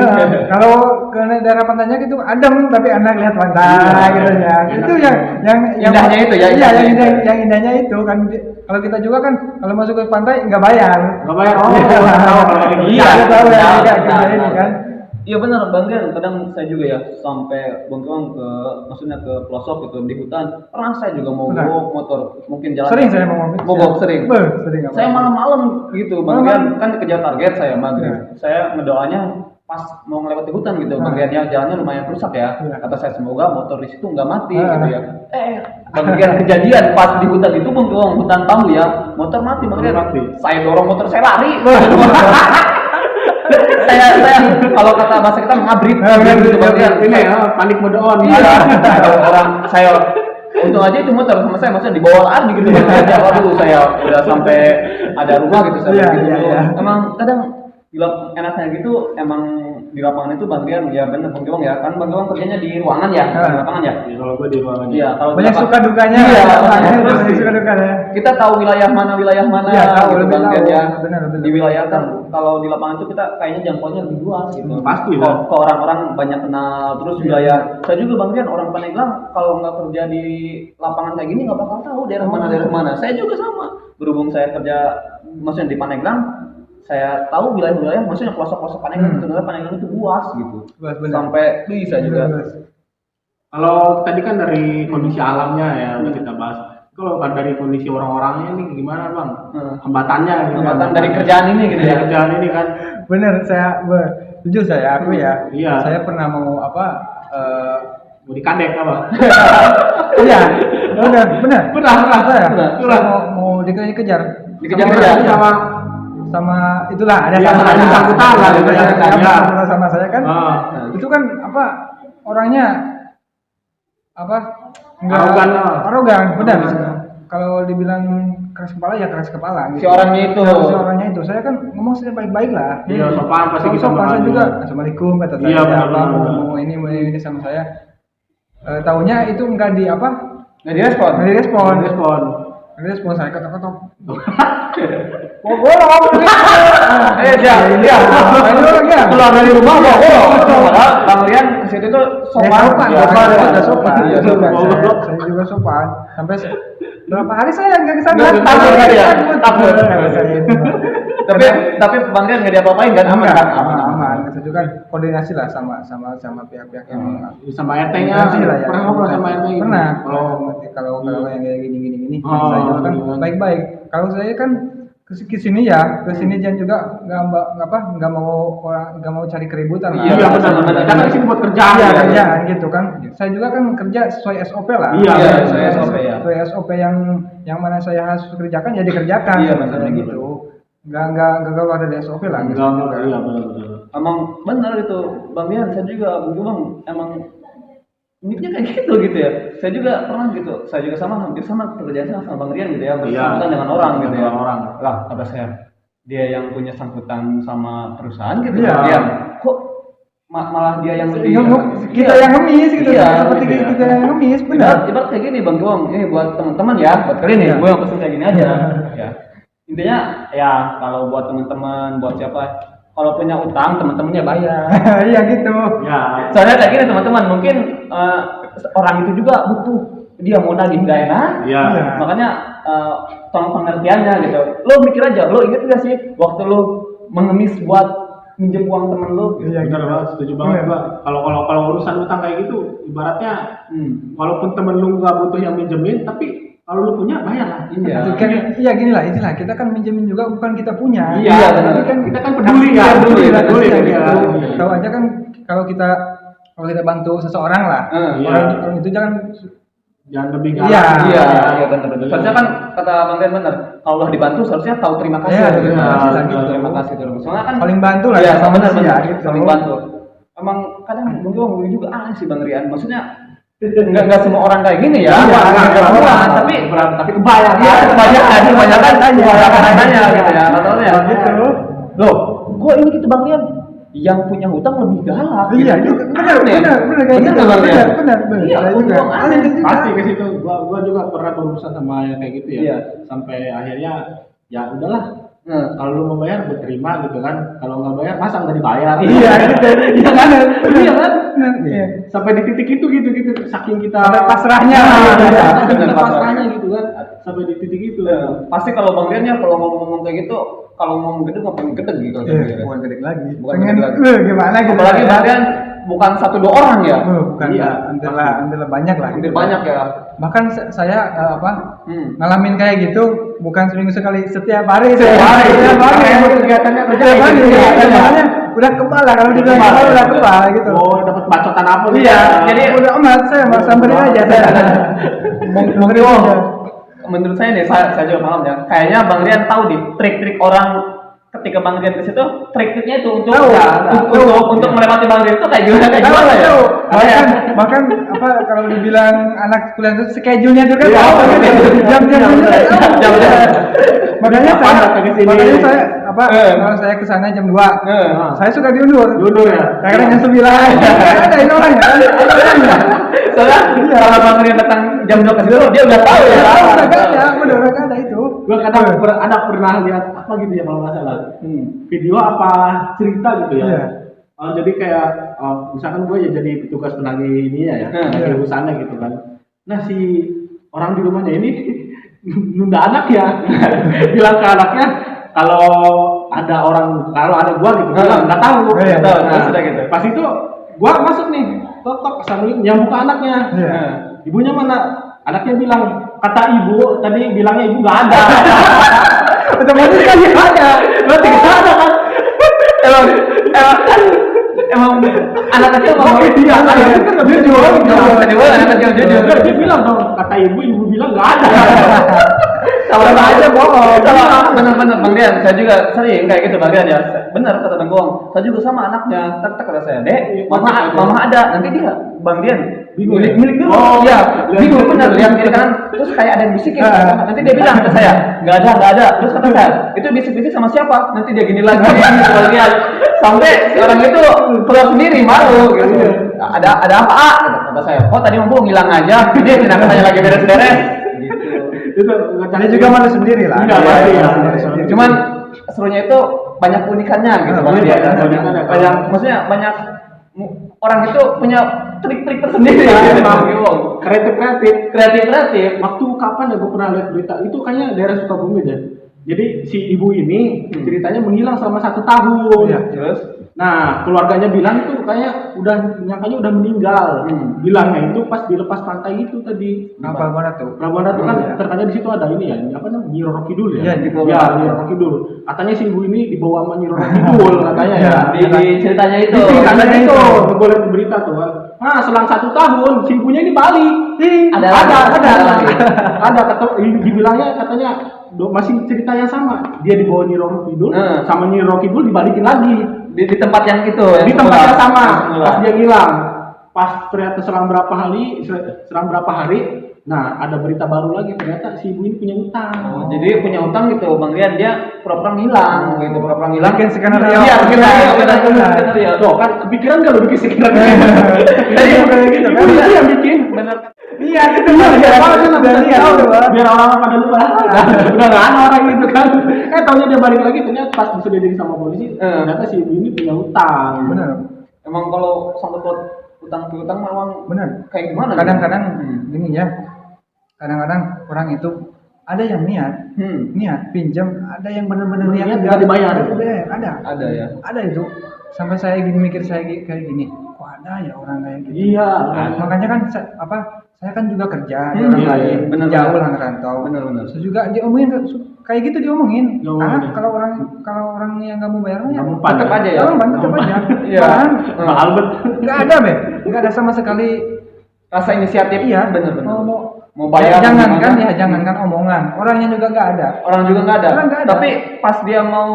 [SPEAKER 1] Kalau ke daerah pantainya gitu adem tapi enak lihat pantai gitu ya. Itu yang
[SPEAKER 3] indahnya itu ya.
[SPEAKER 1] Iya, yang indahnya itu kan. Kalau kita juga kan kalau masuk ke pantai nggak bayar.
[SPEAKER 2] Nggak bayar.
[SPEAKER 3] Iya.
[SPEAKER 1] Tahu ya kerja ini kan.
[SPEAKER 3] Iya benar Bang Gen, kadang saya juga ya sampai bengkong maksudnya ke pelosok gitu di hutan. Pernah saya juga mau bawa motor, mungkin jalan.
[SPEAKER 1] Sering saya mau
[SPEAKER 3] mogok sering.
[SPEAKER 1] Sering.
[SPEAKER 3] Saya malam-malam gitu, Bang Gen kan dikejar target saya maghrib. Saya ngedoanya pas mau ngelewati hutan gitu, Bang Gen ya jalannya lumayan rusak ya. Kata saya semoga motor di situ nggak mati gitu ya. Bang Gen kejadian pas di hutan itu bengkong hutan bambu ya, motor mati Bang Gen. Saya dorong motor saya lari. saya kalau kata bahasa kita ngabrit gitu
[SPEAKER 2] ini ya panik mode on.
[SPEAKER 3] Orang saya untung aja itu motor sama saya maksudnya dibawa lari gitu ya. Waduh saya udah sampai ada rumah gitu saya gitu. Emang kadang enaknya gitu emang di lapangan itu Bang Rian ya bener Bang Giwang ya kan Bang Giwang kerjanya di ruangan ya di lapangan ya.
[SPEAKER 2] Kalau gue di ruangan.
[SPEAKER 3] Iya kalau
[SPEAKER 1] banyak suka dukanya.
[SPEAKER 3] Iya
[SPEAKER 1] banyak suka dukanya.
[SPEAKER 3] Kita tahu wilayah mana
[SPEAKER 1] ya, tahu,
[SPEAKER 3] gitu Bang Rian ya.
[SPEAKER 1] Benar.
[SPEAKER 3] Di wilayah kan kalau di lapangan itu kita kayaknya jangkauannya lebih luas gitu.
[SPEAKER 2] Pasti
[SPEAKER 3] kok orang-orang banyak kenal terus wilayah. Saya juga Bang Rian orang Pandeglang kalau nggak kerja di lapangan kayak gini nggak bakal tahu daerah mana. Saya juga sama. Berhubung saya kerja maksudnya di Pandeglang, saya tahu wilayah-wilayah maksudnya pelosok-pelosok Pandeglang itu ternyata Pandeglang itu luas gitu. Sampai bisa juga.
[SPEAKER 2] Kalau tadi kan dari kondisi alamnya ya udah kita bahas. Kalau dari kondisi orang-orangnya nih gimana Bang? Hambatannya gitu.
[SPEAKER 3] Hambatan dari kerjaan ini gitu ya.
[SPEAKER 2] Kerjaan ini kan.
[SPEAKER 1] Bener, jujur aku ya.
[SPEAKER 2] Iya.
[SPEAKER 1] Saya pernah mau
[SPEAKER 2] mau dikadek apa?
[SPEAKER 1] Iya. Benar. Saya mau dikejar sama itulah ada
[SPEAKER 2] sambutan lah
[SPEAKER 1] sama saya kan. Itu kan orangnya arogan, benar. Kalau dibilang keras kepala ya keras kepala
[SPEAKER 3] Si
[SPEAKER 1] gitu.
[SPEAKER 3] orangnya itu.
[SPEAKER 1] Saya kan ngomong saya baik-baik lah.
[SPEAKER 2] Iya, sopan pasti kita
[SPEAKER 1] saya juga. Assalamualaikum kata saya.
[SPEAKER 2] Iya,
[SPEAKER 1] mau ini sama saya. Taunya itu enggak direspon saya ketok-ketok. Gua ngomong gitu. Dia.
[SPEAKER 3] Keluar dari rumah Bang Rian ke situ tuh sopan.
[SPEAKER 1] Saya juga sopan. Sampai berapa hari saya nggak kesana. Takut.
[SPEAKER 3] Tapi Bang Rian nggak diapa-apain kan?
[SPEAKER 1] Aman. Itu juga koordinasi lah sama pihak-pihak yang
[SPEAKER 2] sama RT-nya. Pernah ngobrol sama RT?
[SPEAKER 1] Pernah. Kalau yang kayak gini, saya juga kan baik-baik. Kalau saya kan ke sini ya, ke sini Jan juga nggak mau cari keributan lah.
[SPEAKER 2] Iya benar. Kita kan sini buat kerjaan.
[SPEAKER 1] Iya kerjaan gitu kan. Saya juga kan kerja sesuai SOP lah.
[SPEAKER 2] Iya,
[SPEAKER 3] sesuai SOP ya.
[SPEAKER 1] Sesuai SOP yang mana saya harus kerjakan ya dikerjakan.
[SPEAKER 3] Iya,
[SPEAKER 1] sama saya gitu. Nggak keluar dari SOP lah.
[SPEAKER 2] Enggak, iya benar.
[SPEAKER 3] Emang benar itu Bang Dian, saya juga emang uniknya kayak gitu ya. Saya juga pernah gitu. Saya juga hampir sama pekerjaan saya sama Bang Rian gitu ya, bersangkutan dengan orang gitu ya.
[SPEAKER 2] Orang.
[SPEAKER 3] Lah, kata saya, dia yang punya sangkutan sama perusahaan gitu
[SPEAKER 1] Iya.
[SPEAKER 3] Dia kok malah dia yang lebih
[SPEAKER 1] Kita yang ngemis gitu.
[SPEAKER 3] Iya,
[SPEAKER 1] Seperti
[SPEAKER 3] gitu ya.
[SPEAKER 1] kita yang ngemis, benar.
[SPEAKER 3] Ibarat kayak gini Bang Gowong, ini buat teman-teman ya, buat kalian nih,
[SPEAKER 1] Iya.
[SPEAKER 3] gue yang pesen kayak gini aja. Ya. Intinya ya kalau buat teman-teman, buat siapa, kalau punya utang teman-temannya bayar.
[SPEAKER 1] Iya gitu.
[SPEAKER 2] Ya.
[SPEAKER 3] Soalnya kayak gini teman-teman, mungkin orang itu juga butuh, dia mau nagih nggak enak,
[SPEAKER 2] Iya.
[SPEAKER 3] makanya tolong pengertiannya gitu. Lo mikir aja, lo inget nggak sih waktu lo mengemis buat minjem uang temen lo?
[SPEAKER 1] Iya,
[SPEAKER 2] Benar
[SPEAKER 1] gitu.
[SPEAKER 2] banget, setuju banget
[SPEAKER 1] Benar.
[SPEAKER 2] Pak. Kalau urusan utang kayak gitu, ibaratnya walaupun temen lu nggak butuh yang minjemin, tapi kalau lu punya bayar lah.
[SPEAKER 3] Iya.
[SPEAKER 1] Iya gini lah, istilah kita kan minjemin juga bukan kita punya.
[SPEAKER 3] Iya,
[SPEAKER 1] tapi kan
[SPEAKER 2] kita kan peduli ya,
[SPEAKER 1] peduli lah,
[SPEAKER 2] peduli
[SPEAKER 1] kasihan
[SPEAKER 2] ya.
[SPEAKER 1] gitu. Tahu aja kan kalau kita bantu seseorang lah,
[SPEAKER 2] Iya.
[SPEAKER 1] orang itu jangan
[SPEAKER 2] Jangan lebih
[SPEAKER 1] Iya.
[SPEAKER 2] galak.
[SPEAKER 3] Iya benar. Seharusnya kan kata Bang Rian benar, kalau udah dibantu seharusnya tahu terima kasih.
[SPEAKER 1] Iya,
[SPEAKER 3] gitu.
[SPEAKER 1] terima kasih lah, gitu.
[SPEAKER 3] Terima kasih terus. Soalnya kan
[SPEAKER 1] saling bantu lah
[SPEAKER 3] Iya,
[SPEAKER 1] sama
[SPEAKER 3] benar
[SPEAKER 1] manusia,
[SPEAKER 3] benar.
[SPEAKER 1] gitu.
[SPEAKER 3] Saling bantu. Emang kadang gue juga aneh sih Bang Rian. Maksudnya nggak semua orang kayak gini ya.
[SPEAKER 1] Iya,
[SPEAKER 3] Nggak
[SPEAKER 1] nggak
[SPEAKER 3] semua,
[SPEAKER 1] semua.
[SPEAKER 3] tapi kebanyakan kebanyakan tanya gitu ya. Contohnya
[SPEAKER 1] Gitu.
[SPEAKER 3] loh, kok ini gitu Bang Rian? Yang punya hutang lebih galak.
[SPEAKER 1] Iya,
[SPEAKER 3] gitu.
[SPEAKER 1] itu benar
[SPEAKER 3] Aneh.
[SPEAKER 1] kayak gitu.
[SPEAKER 3] nggak, Bang Rian?
[SPEAKER 1] Benar.
[SPEAKER 3] Iya,
[SPEAKER 1] Saya
[SPEAKER 3] gua
[SPEAKER 1] juga.
[SPEAKER 3] bilang aneh.
[SPEAKER 2] Pasti ke situ. Gua juga pernah berurusan sama yang kayak gitu ya.
[SPEAKER 3] Iya.
[SPEAKER 2] Sampai akhirnya ya udahlah.
[SPEAKER 3] Nah,
[SPEAKER 2] Kalau lu mau bayar berterima gitu kan. Kalau nggak bayar masa nggak dibayar?
[SPEAKER 1] Iya, gitu.
[SPEAKER 2] Iya kan? Iya kan?
[SPEAKER 1] Iya.
[SPEAKER 2] Sampai di titik itu gitu. Saking kita
[SPEAKER 1] Sampai pasrahnya.
[SPEAKER 2] Saking kita
[SPEAKER 3] Benar,
[SPEAKER 2] pasrahnya gitu kan. Sampai di titik itu.
[SPEAKER 3] pasti kalau Bang Rian ya kalau ngomong kayak gitu, kalau ngomong gede ngapain gede gitu.
[SPEAKER 1] Iya, bukan gede lagi.
[SPEAKER 3] Bukan
[SPEAKER 1] Pengen
[SPEAKER 3] gede lagi.
[SPEAKER 1] gimana gitu.
[SPEAKER 3] Apalagi Bang Rian bukan 1-2 orang ya.
[SPEAKER 1] Bukan,
[SPEAKER 2] Iya,
[SPEAKER 1] antara banyak lah.
[SPEAKER 3] Hampir
[SPEAKER 1] gitu.
[SPEAKER 3] banyak ya.
[SPEAKER 1] Bahkan saya
[SPEAKER 3] Hmm.
[SPEAKER 1] ngalamin kayak gitu bukan seminggu sekali, setiap hari.
[SPEAKER 2] Setiap hari.
[SPEAKER 1] Emang
[SPEAKER 2] kegiatannya
[SPEAKER 1] setiap hari. Makanya udah kebal lah kalau dibilang kebal udah kebal gitu.
[SPEAKER 2] Oh, dapat bacotan apa nih?
[SPEAKER 1] Iya,
[SPEAKER 3] jadi
[SPEAKER 1] udah amat saya mau samperin aja saya. Mau
[SPEAKER 3] Mungkin menurut saya nih, saya juga paham ya. Kayaknya Bang Rian tahu di trik-trik orang ketika Bang Rian ke situ, trik-triknya itu untuk
[SPEAKER 1] Tahu.
[SPEAKER 3] untuk melewati Bang Rian itu kayak gimana ya?
[SPEAKER 1] Bahkan apa kalau dibilang anak kuliah itu schedule-nya itu kan
[SPEAKER 2] Iya,
[SPEAKER 1] tahu gitu. Jam-jamnya tahu.
[SPEAKER 3] Jam-jam.
[SPEAKER 1] Makanya
[SPEAKER 2] Kapan
[SPEAKER 1] saya kalau saya ke sana jam 2. Saya suka diundur.
[SPEAKER 2] Diundur ya?
[SPEAKER 1] Kadang jam 9. Ada ini orangnya.
[SPEAKER 3] Soalnya kalau Bang Rian datang jam 2 ke situ, dia udah tahu ya.
[SPEAKER 1] Udah ada itu.
[SPEAKER 2] Gua kadang pernah lihat apa gitu ya kalau nggak salah. Video apa cerita gitu ya.
[SPEAKER 1] Iya.
[SPEAKER 2] Jadi kayak misalkan gue ya jadi petugas penagih ini ya,
[SPEAKER 1] Iya.
[SPEAKER 2] urusannya gitu kan. Nah si orang di rumahnya ini nunda anak ya, bilang ke anaknya kalau ada gua gitu, bilang nggak tahu.
[SPEAKER 1] Iya,
[SPEAKER 3] tahu.
[SPEAKER 2] Nah,
[SPEAKER 3] Sudah gitu.
[SPEAKER 2] pas itu gua masuk nih, tok sambil nyambung ke anaknya.
[SPEAKER 1] Iya.
[SPEAKER 2] Ibunya mana? Anaknya bilang, kata ibu tadi bilangnya ibu nggak ada.
[SPEAKER 1] Otomatis kan dia ada.
[SPEAKER 2] Berarti nggak ada kan?
[SPEAKER 3] Emang anak kecil mau
[SPEAKER 2] Iya, kan jujur.
[SPEAKER 3] anak kecil jujur.
[SPEAKER 2] Dia bilang dong, kata ibu bilang nggak ada.
[SPEAKER 3] Sama aja bohong. Benar-benar Bang Rian, saya juga sering kayak gitu Bang Rian ya. Benar kata Bang Gowong. Saya juga sama anaknya. Tak kata saya, "Dek, mama ada." Nanti dia Bang Rian
[SPEAKER 2] Bingung
[SPEAKER 3] milik
[SPEAKER 2] ya?
[SPEAKER 3] milik dulu.
[SPEAKER 2] Oh,
[SPEAKER 3] Iya,
[SPEAKER 2] lihat.
[SPEAKER 3] bingung benar lihat kiri kanan. Terus kayak ada yang bisikin. Nanti dia bilang ke saya, "Nggak ada." Terus kata saya, "Itu bisik-bisik sama siapa?" Nanti dia gini lagi. Bagian sampai si orang itu keluar sendiri malu gitu. Ada apa? Kata saya, "Oh, tadi mampu ngilang aja." Dia tidak saya lagi beres-beres.
[SPEAKER 2] Itu
[SPEAKER 1] Dia juga malu sendiri lah.
[SPEAKER 2] Iya, pasti ya.
[SPEAKER 3] Cuman serunya itu banyak unikannya gitu Bang Rian. Banyak maksudnya banyak orang itu punya trik-trik tersendiri gitu, Bang Gowong. Kreatif.
[SPEAKER 2] Waktu kapan ya gue pernah lihat berita itu kayaknya daerah Sukabumi deh. Jadi si ibu ini ceritanya menghilang selama 1 tahun.
[SPEAKER 1] Iya.
[SPEAKER 3] Terus
[SPEAKER 2] Nah, keluarganya bilang itu kayak nyangkanya udah meninggal. Bilangnya itu pas dilepas pantai itu tadi.
[SPEAKER 1] Pelabuhan Ratu.
[SPEAKER 2] Pelabuhan Ratu kan
[SPEAKER 1] Iya.
[SPEAKER 2] ternyata di situ ada ini ya, apa namanya? Nyi Roro Kidul ya.
[SPEAKER 1] Iya,
[SPEAKER 2] Nyi Roro Kidul. Katanya si ibu ini dibawa sama Nyi Roro Kidul katanya ya.
[SPEAKER 3] Di ceritanya itu.
[SPEAKER 2] Di ceritanya itu, gue lihat di berita tuh kan. Nah, selang 1 tahun si ibunya ini balik.
[SPEAKER 3] Ada
[SPEAKER 2] Dibilangnya katanya masih cerita yang sama. Dia dibawa Nyi Roro Kidul, sama Nyi Roro Kidul dibalikin lagi
[SPEAKER 3] di tempat yang itu.
[SPEAKER 2] di tempat yang sama. Pas dia ngilang, pas ternyata selang berapa hari, nah ada berita baru lagi ternyata si ibu ini punya utang.
[SPEAKER 3] Jadi punya utang gitu, Bang Rian, dia pura-pura ngilang gitu, pura-pura ngilang.
[SPEAKER 1] Bikin skenario.
[SPEAKER 3] Iya,
[SPEAKER 1] Benar.
[SPEAKER 3] skenario.
[SPEAKER 2] Tuh kan kepikiran gak lu bikin skenario?
[SPEAKER 1] Jadi kayak gitu
[SPEAKER 2] Ibu
[SPEAKER 1] kan.
[SPEAKER 2] itu yang bikin.
[SPEAKER 3] Bener.
[SPEAKER 1] Iya, gitu kan.
[SPEAKER 2] Biar orang-orang pada lupa. Udah nggak ada orang gitu kan. Taunya dia balik lagi ternyata pas diselidiki sama polisi, ternyata si ibu ini punya utang.
[SPEAKER 1] Benar.
[SPEAKER 3] Emang kalau sangkut utang piutang memang
[SPEAKER 1] Benar.
[SPEAKER 3] kayak gimana?
[SPEAKER 1] Kadang-kadang gini ya. Kadang-kadang orang itu ada yang niat pinjam, ada yang benar-benar niat
[SPEAKER 2] nggak dibayar.
[SPEAKER 3] Ada ya.
[SPEAKER 1] Ada itu. Sampai saya mikir kayak gini. Kok ada ya orang kayak gitu?
[SPEAKER 2] Iya.
[SPEAKER 1] Makanya kan saya kan juga kerja di orang lain,
[SPEAKER 3] bener,
[SPEAKER 1] jauh
[SPEAKER 3] bener.
[SPEAKER 1] lah ngerantau.
[SPEAKER 3] Bener.
[SPEAKER 1] Terus juga diomongin kayak gitu diomongin.
[SPEAKER 2] Diomongin.
[SPEAKER 1] Kalau orang yang nggak mau bayar ya
[SPEAKER 2] Nggak mau
[SPEAKER 3] Tetep aja ya.
[SPEAKER 1] tetap aja.
[SPEAKER 3] Iya.
[SPEAKER 1] Malahan
[SPEAKER 2] Pak Albert.
[SPEAKER 1] nggak ada nggak ada sama sekali.
[SPEAKER 3] Rasa inisiatif.
[SPEAKER 1] Iya,
[SPEAKER 3] bener.
[SPEAKER 1] Mau
[SPEAKER 3] bayar.
[SPEAKER 1] jangankan omongan, orangnya juga nggak ada.
[SPEAKER 3] Orang juga nggak ada.
[SPEAKER 1] Orang nggak ada.
[SPEAKER 3] Tapi pas dia mau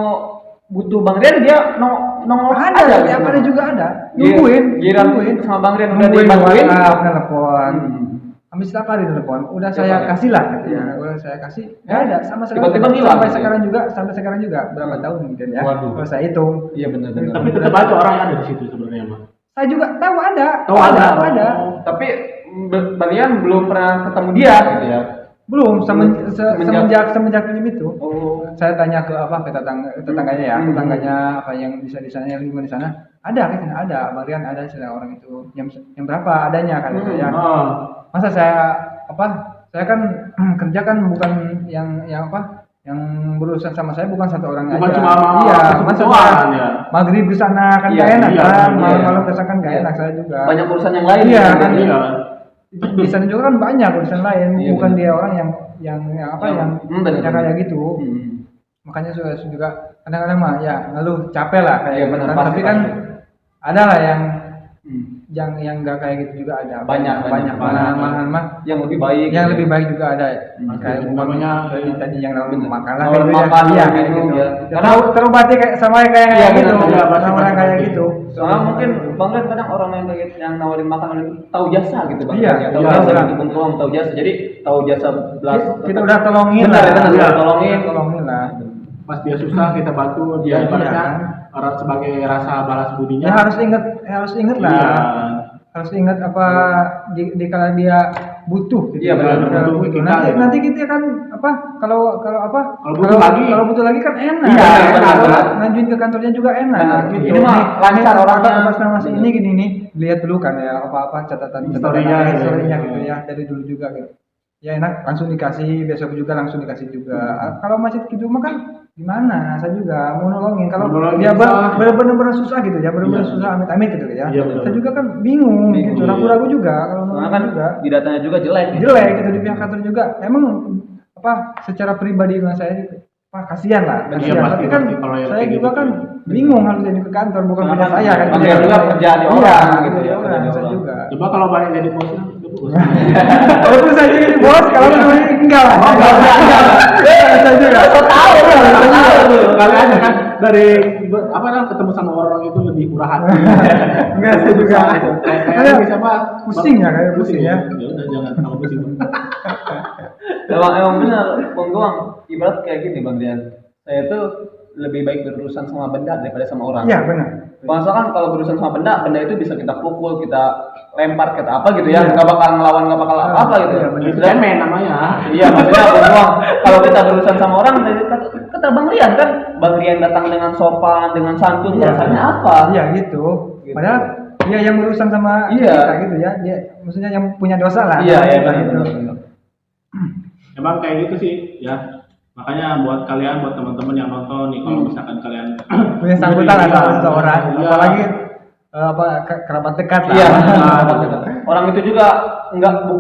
[SPEAKER 3] butuh Bang Rian, dia nongol
[SPEAKER 1] Ada, tiap hari juga ada. Nungguin
[SPEAKER 3] sama Bang Rian udah
[SPEAKER 1] nungguin
[SPEAKER 3] dibantuin.
[SPEAKER 1] telepon. Habis setiap hari telepon, udah saya kasih lah gitu ya. Udah saya kasih, nggak ada sama sekali.
[SPEAKER 3] Tiba-tiba hilang.
[SPEAKER 1] Sampai sekarang juga berapa tahun mungkin ya.
[SPEAKER 3] Waduh.
[SPEAKER 1] Kalau saya hitung.
[SPEAKER 3] Iya benar.
[SPEAKER 2] Tapi tetap aja orang yang ada di situ sebenarnya mah.
[SPEAKER 1] Saya juga tahu ada.
[SPEAKER 2] Tahu ada.
[SPEAKER 3] Tapi Bang Rian belum pernah ketemu dia gitu ya.
[SPEAKER 1] Belum semenjak pinjam itu.
[SPEAKER 3] Oh.
[SPEAKER 1] Saya tanya ke tetangganya ya, tetangganya apa yang di sana yang lingkungan di sana. Ada kan? Ada. Bang Rian ada orang itu. Yang berapa adanya kan gitu ya. Masa saya kan kerja kan bukan yang berurusan sama saya bukan satu orang
[SPEAKER 2] Bukan
[SPEAKER 1] aja.
[SPEAKER 2] cuma
[SPEAKER 1] masa
[SPEAKER 2] ya.
[SPEAKER 1] maghrib di sana kan
[SPEAKER 3] Iya,
[SPEAKER 1] gak enak
[SPEAKER 2] iya,
[SPEAKER 1] kan,
[SPEAKER 2] iya.
[SPEAKER 1] malam ke sana kan gak
[SPEAKER 3] Iya.
[SPEAKER 1] enak saya juga.
[SPEAKER 3] Banyak urusan yang lain.
[SPEAKER 1] Iya,
[SPEAKER 3] gitu.
[SPEAKER 1] kan.
[SPEAKER 2] Iya.
[SPEAKER 1] Di sana juga kan banyak urusan lain,
[SPEAKER 3] Iya,
[SPEAKER 1] bukan
[SPEAKER 3] benar.
[SPEAKER 1] dia orang yang
[SPEAKER 3] benar.
[SPEAKER 1] kayak gitu. Makanya juga kadang-kadang mah ya ngeluh capek lah kayak
[SPEAKER 3] Iya,
[SPEAKER 1] gitu
[SPEAKER 3] benar,
[SPEAKER 1] kan.
[SPEAKER 3] pasti,
[SPEAKER 1] Tapi kan
[SPEAKER 3] pasti.
[SPEAKER 1] ada lah yang nggak kayak gitu juga ada.
[SPEAKER 3] Banyak.
[SPEAKER 1] Malahan
[SPEAKER 3] Yang lebih baik.
[SPEAKER 1] yang
[SPEAKER 3] gitu.
[SPEAKER 1] lebih baik juga ada kayak
[SPEAKER 2] namanya
[SPEAKER 1] tadi yang nawarin makan lah
[SPEAKER 3] nawarin
[SPEAKER 1] gitu ya.
[SPEAKER 3] makan,
[SPEAKER 1] Iya
[SPEAKER 3] gitu,
[SPEAKER 1] kayak gitu.
[SPEAKER 3] ya.
[SPEAKER 1] Karena terobati kayak sama kayak
[SPEAKER 3] Iya,
[SPEAKER 1] gitu.
[SPEAKER 3] benar,
[SPEAKER 1] Orang kayak gitu.
[SPEAKER 3] Soalnya mungkin Bang Rian kadang orang yang nawarin makan tahu jasa gitu Bang.
[SPEAKER 1] Iya,
[SPEAKER 3] Ya, tahu
[SPEAKER 1] iya,
[SPEAKER 3] jasa
[SPEAKER 1] iya.
[SPEAKER 3] gitu Bang, tahu jasa. Jadi tahu jasa belas.
[SPEAKER 1] Kita udah tolongin
[SPEAKER 3] Benar,
[SPEAKER 1] lah.
[SPEAKER 3] benar,
[SPEAKER 1] Iya,
[SPEAKER 3] tolongin
[SPEAKER 1] lah.
[SPEAKER 2] Pas dia susah kita bantu, dia
[SPEAKER 1] Iya,
[SPEAKER 2] ibaratnya
[SPEAKER 1] kan.
[SPEAKER 2] orang sebagai rasa balas budinya.
[SPEAKER 1] Ya harus ingat lah.
[SPEAKER 2] Iya.
[SPEAKER 1] Harus ingat apa di kala dia butuh gitu.
[SPEAKER 3] Iya, benar,
[SPEAKER 1] Kalau
[SPEAKER 2] butuh
[SPEAKER 1] butuh.
[SPEAKER 2] kita,
[SPEAKER 1] Nanti kita kan kalau butuh lagi kan enak.
[SPEAKER 2] Iya,
[SPEAKER 3] benar, benar.
[SPEAKER 1] Ngajuin ke kantornya juga enak
[SPEAKER 3] Benar.
[SPEAKER 1] gitu.
[SPEAKER 3] Ini mah lancar orangnya.
[SPEAKER 1] Atas nama si ini gini nih, lihat dulu kan ya apa catatan
[SPEAKER 2] Historinya,
[SPEAKER 1] historinya
[SPEAKER 2] iya.
[SPEAKER 1] gitu ya dari dulu juga gitu. Ya enak langsung dikasih, besok juga langsung dikasih juga. Kalau masih gitu mah kan gimana? Saya juga mau nolongin. Kalau
[SPEAKER 2] Nolongin
[SPEAKER 1] dia
[SPEAKER 2] susah.
[SPEAKER 1] benar-benar susah gitu ya, benar-benar
[SPEAKER 2] Iya.
[SPEAKER 1] susah amit-amit gitu ya.
[SPEAKER 2] Iya, betul.
[SPEAKER 1] Saya juga kan bingung gitu,
[SPEAKER 3] Bingung,
[SPEAKER 1] ragu-ragu juga kalau
[SPEAKER 3] Soalnya
[SPEAKER 1] nolongin
[SPEAKER 3] kan
[SPEAKER 1] juga.
[SPEAKER 3] di datanya juga jelek.
[SPEAKER 1] Jelek gitu di pihak kantor juga. Emang secara pribadi dengan saya kasihan lah.
[SPEAKER 2] Iya,
[SPEAKER 1] Kasihan.
[SPEAKER 2] pasti,
[SPEAKER 1] Tapi kan
[SPEAKER 2] pasti. Kalau yang
[SPEAKER 1] saya
[SPEAKER 2] kayak
[SPEAKER 1] juga
[SPEAKER 2] gitu,
[SPEAKER 1] kan
[SPEAKER 2] iya.
[SPEAKER 1] bingung harus jadi ke kantor bukan
[SPEAKER 3] Soalnya
[SPEAKER 1] punya
[SPEAKER 3] kan
[SPEAKER 1] saya kan.
[SPEAKER 3] Bang
[SPEAKER 1] punya
[SPEAKER 3] Rian juga
[SPEAKER 1] saya.
[SPEAKER 3] kerja di
[SPEAKER 1] Iya,
[SPEAKER 3] orang gitu
[SPEAKER 1] gitu
[SPEAKER 3] ya,
[SPEAKER 1] ya.
[SPEAKER 3] kerja di
[SPEAKER 1] Saya
[SPEAKER 3] orang.
[SPEAKER 1] juga.
[SPEAKER 2] Coba kalau banyak jadi bosnya, coba.
[SPEAKER 1] Kalau saya jadi bos, kalau enggak lah. Saya juga.
[SPEAKER 3] Tahu.
[SPEAKER 2] Kali aja kan dari ketemu sama orang itu lebih murah hati.
[SPEAKER 1] Enggak, saya juga.
[SPEAKER 2] Kayak ini siapa?
[SPEAKER 1] Pusing ya, kayak pusing ya.
[SPEAKER 2] Ya udah jangan kalau pusing.
[SPEAKER 3] Emang benar, Bang Goang. Ibarat kayak gini Bang Rian. Saya tuh lebih baik berurusan sama benda daripada sama orang.
[SPEAKER 1] Iya, benar.
[SPEAKER 3] Misalkan kalau berurusan sama benda itu bisa kita pukul, kita lempar, kita apa gitu ya,
[SPEAKER 1] Iya.
[SPEAKER 3] nggak bakal ngelawan, nggak bakal apa gitu.
[SPEAKER 1] Iya, benar.
[SPEAKER 2] Itu cemen namanya.
[SPEAKER 3] Iya, maksudnya Bang Goang. Kalau kita berurusan sama orang, kata Bang Rian kan, Bang Rian datang dengan sopan, dengan santun,
[SPEAKER 1] Iya.
[SPEAKER 3] rasanya apa?
[SPEAKER 1] Iya gitu.
[SPEAKER 3] Gitu.
[SPEAKER 1] Padahal dia yang berurusan sama
[SPEAKER 3] Iya.
[SPEAKER 1] kita gitu ya. Dia maksudnya yang punya dosa lah.
[SPEAKER 3] Iya,
[SPEAKER 1] Kita
[SPEAKER 3] benar,
[SPEAKER 1] gitu.
[SPEAKER 3] benar.
[SPEAKER 2] Emang kayak gitu sih, ya. Makanya buat kalian, buat teman-teman yang nonton nih, kalau misalkan kalian
[SPEAKER 1] punya sambutan
[SPEAKER 2] Iya,
[SPEAKER 1] atau seseorang,
[SPEAKER 2] iya.
[SPEAKER 1] apalagi kerabat dekat lah.
[SPEAKER 3] Iya. Orang itu juga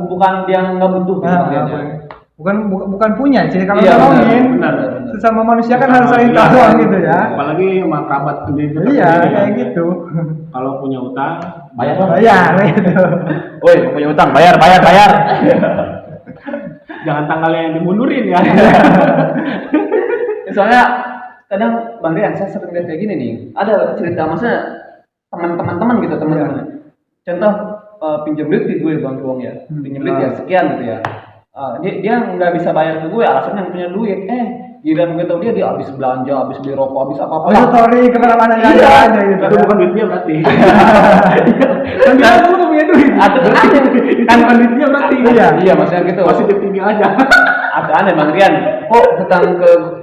[SPEAKER 3] bukan dia nggak butuh gitu
[SPEAKER 1] Nah,
[SPEAKER 3] Bang Rian, ya.
[SPEAKER 1] bukan punya sih kalau
[SPEAKER 3] Iya,
[SPEAKER 1] nolongin.
[SPEAKER 2] benar.
[SPEAKER 1] Sesama manusia kan
[SPEAKER 2] Sesama,
[SPEAKER 1] harus saling
[SPEAKER 2] iya.
[SPEAKER 1] tolong gitu ya.
[SPEAKER 2] Apalagi sama kerabat sendiri.
[SPEAKER 1] Iya,
[SPEAKER 2] sendiri,
[SPEAKER 1] kayak
[SPEAKER 2] kan.
[SPEAKER 1] gitu.
[SPEAKER 2] Kalau punya utang,
[SPEAKER 3] Bayar.
[SPEAKER 1] Bayar gitu.
[SPEAKER 3] Woi, punya utang, bayar.
[SPEAKER 2] jangan tanggalnya yang dimundurin ya.
[SPEAKER 3] Soalnya kadang Bang Rian, saya sering lihat kayak gini nih. Ada cerita maksudnya teman-teman gitu, teman-teman.
[SPEAKER 1] Iya.
[SPEAKER 3] Contoh pinjam duit di gue Bang Ruang ya. Pinjam duit ya sekian gitu ya. Dia nggak bisa bayar ke gue, alasannya nggak punya duit. Giliran gue tahu dia habis belanja, habis beli rokok, habis apa-apa.
[SPEAKER 1] Oh, story kemana-mana
[SPEAKER 3] Iya.
[SPEAKER 1] aja gitu.
[SPEAKER 2] Itu bukan duit dia berarti. Kan dia tuh nggak punya duit.
[SPEAKER 3] Atau
[SPEAKER 2] Kan bukan duit dia berarti.
[SPEAKER 3] Iya, maksudnya gitu.
[SPEAKER 2] Masih tinggal aja.
[SPEAKER 3] Ada aneh Bang Rian, kok hutang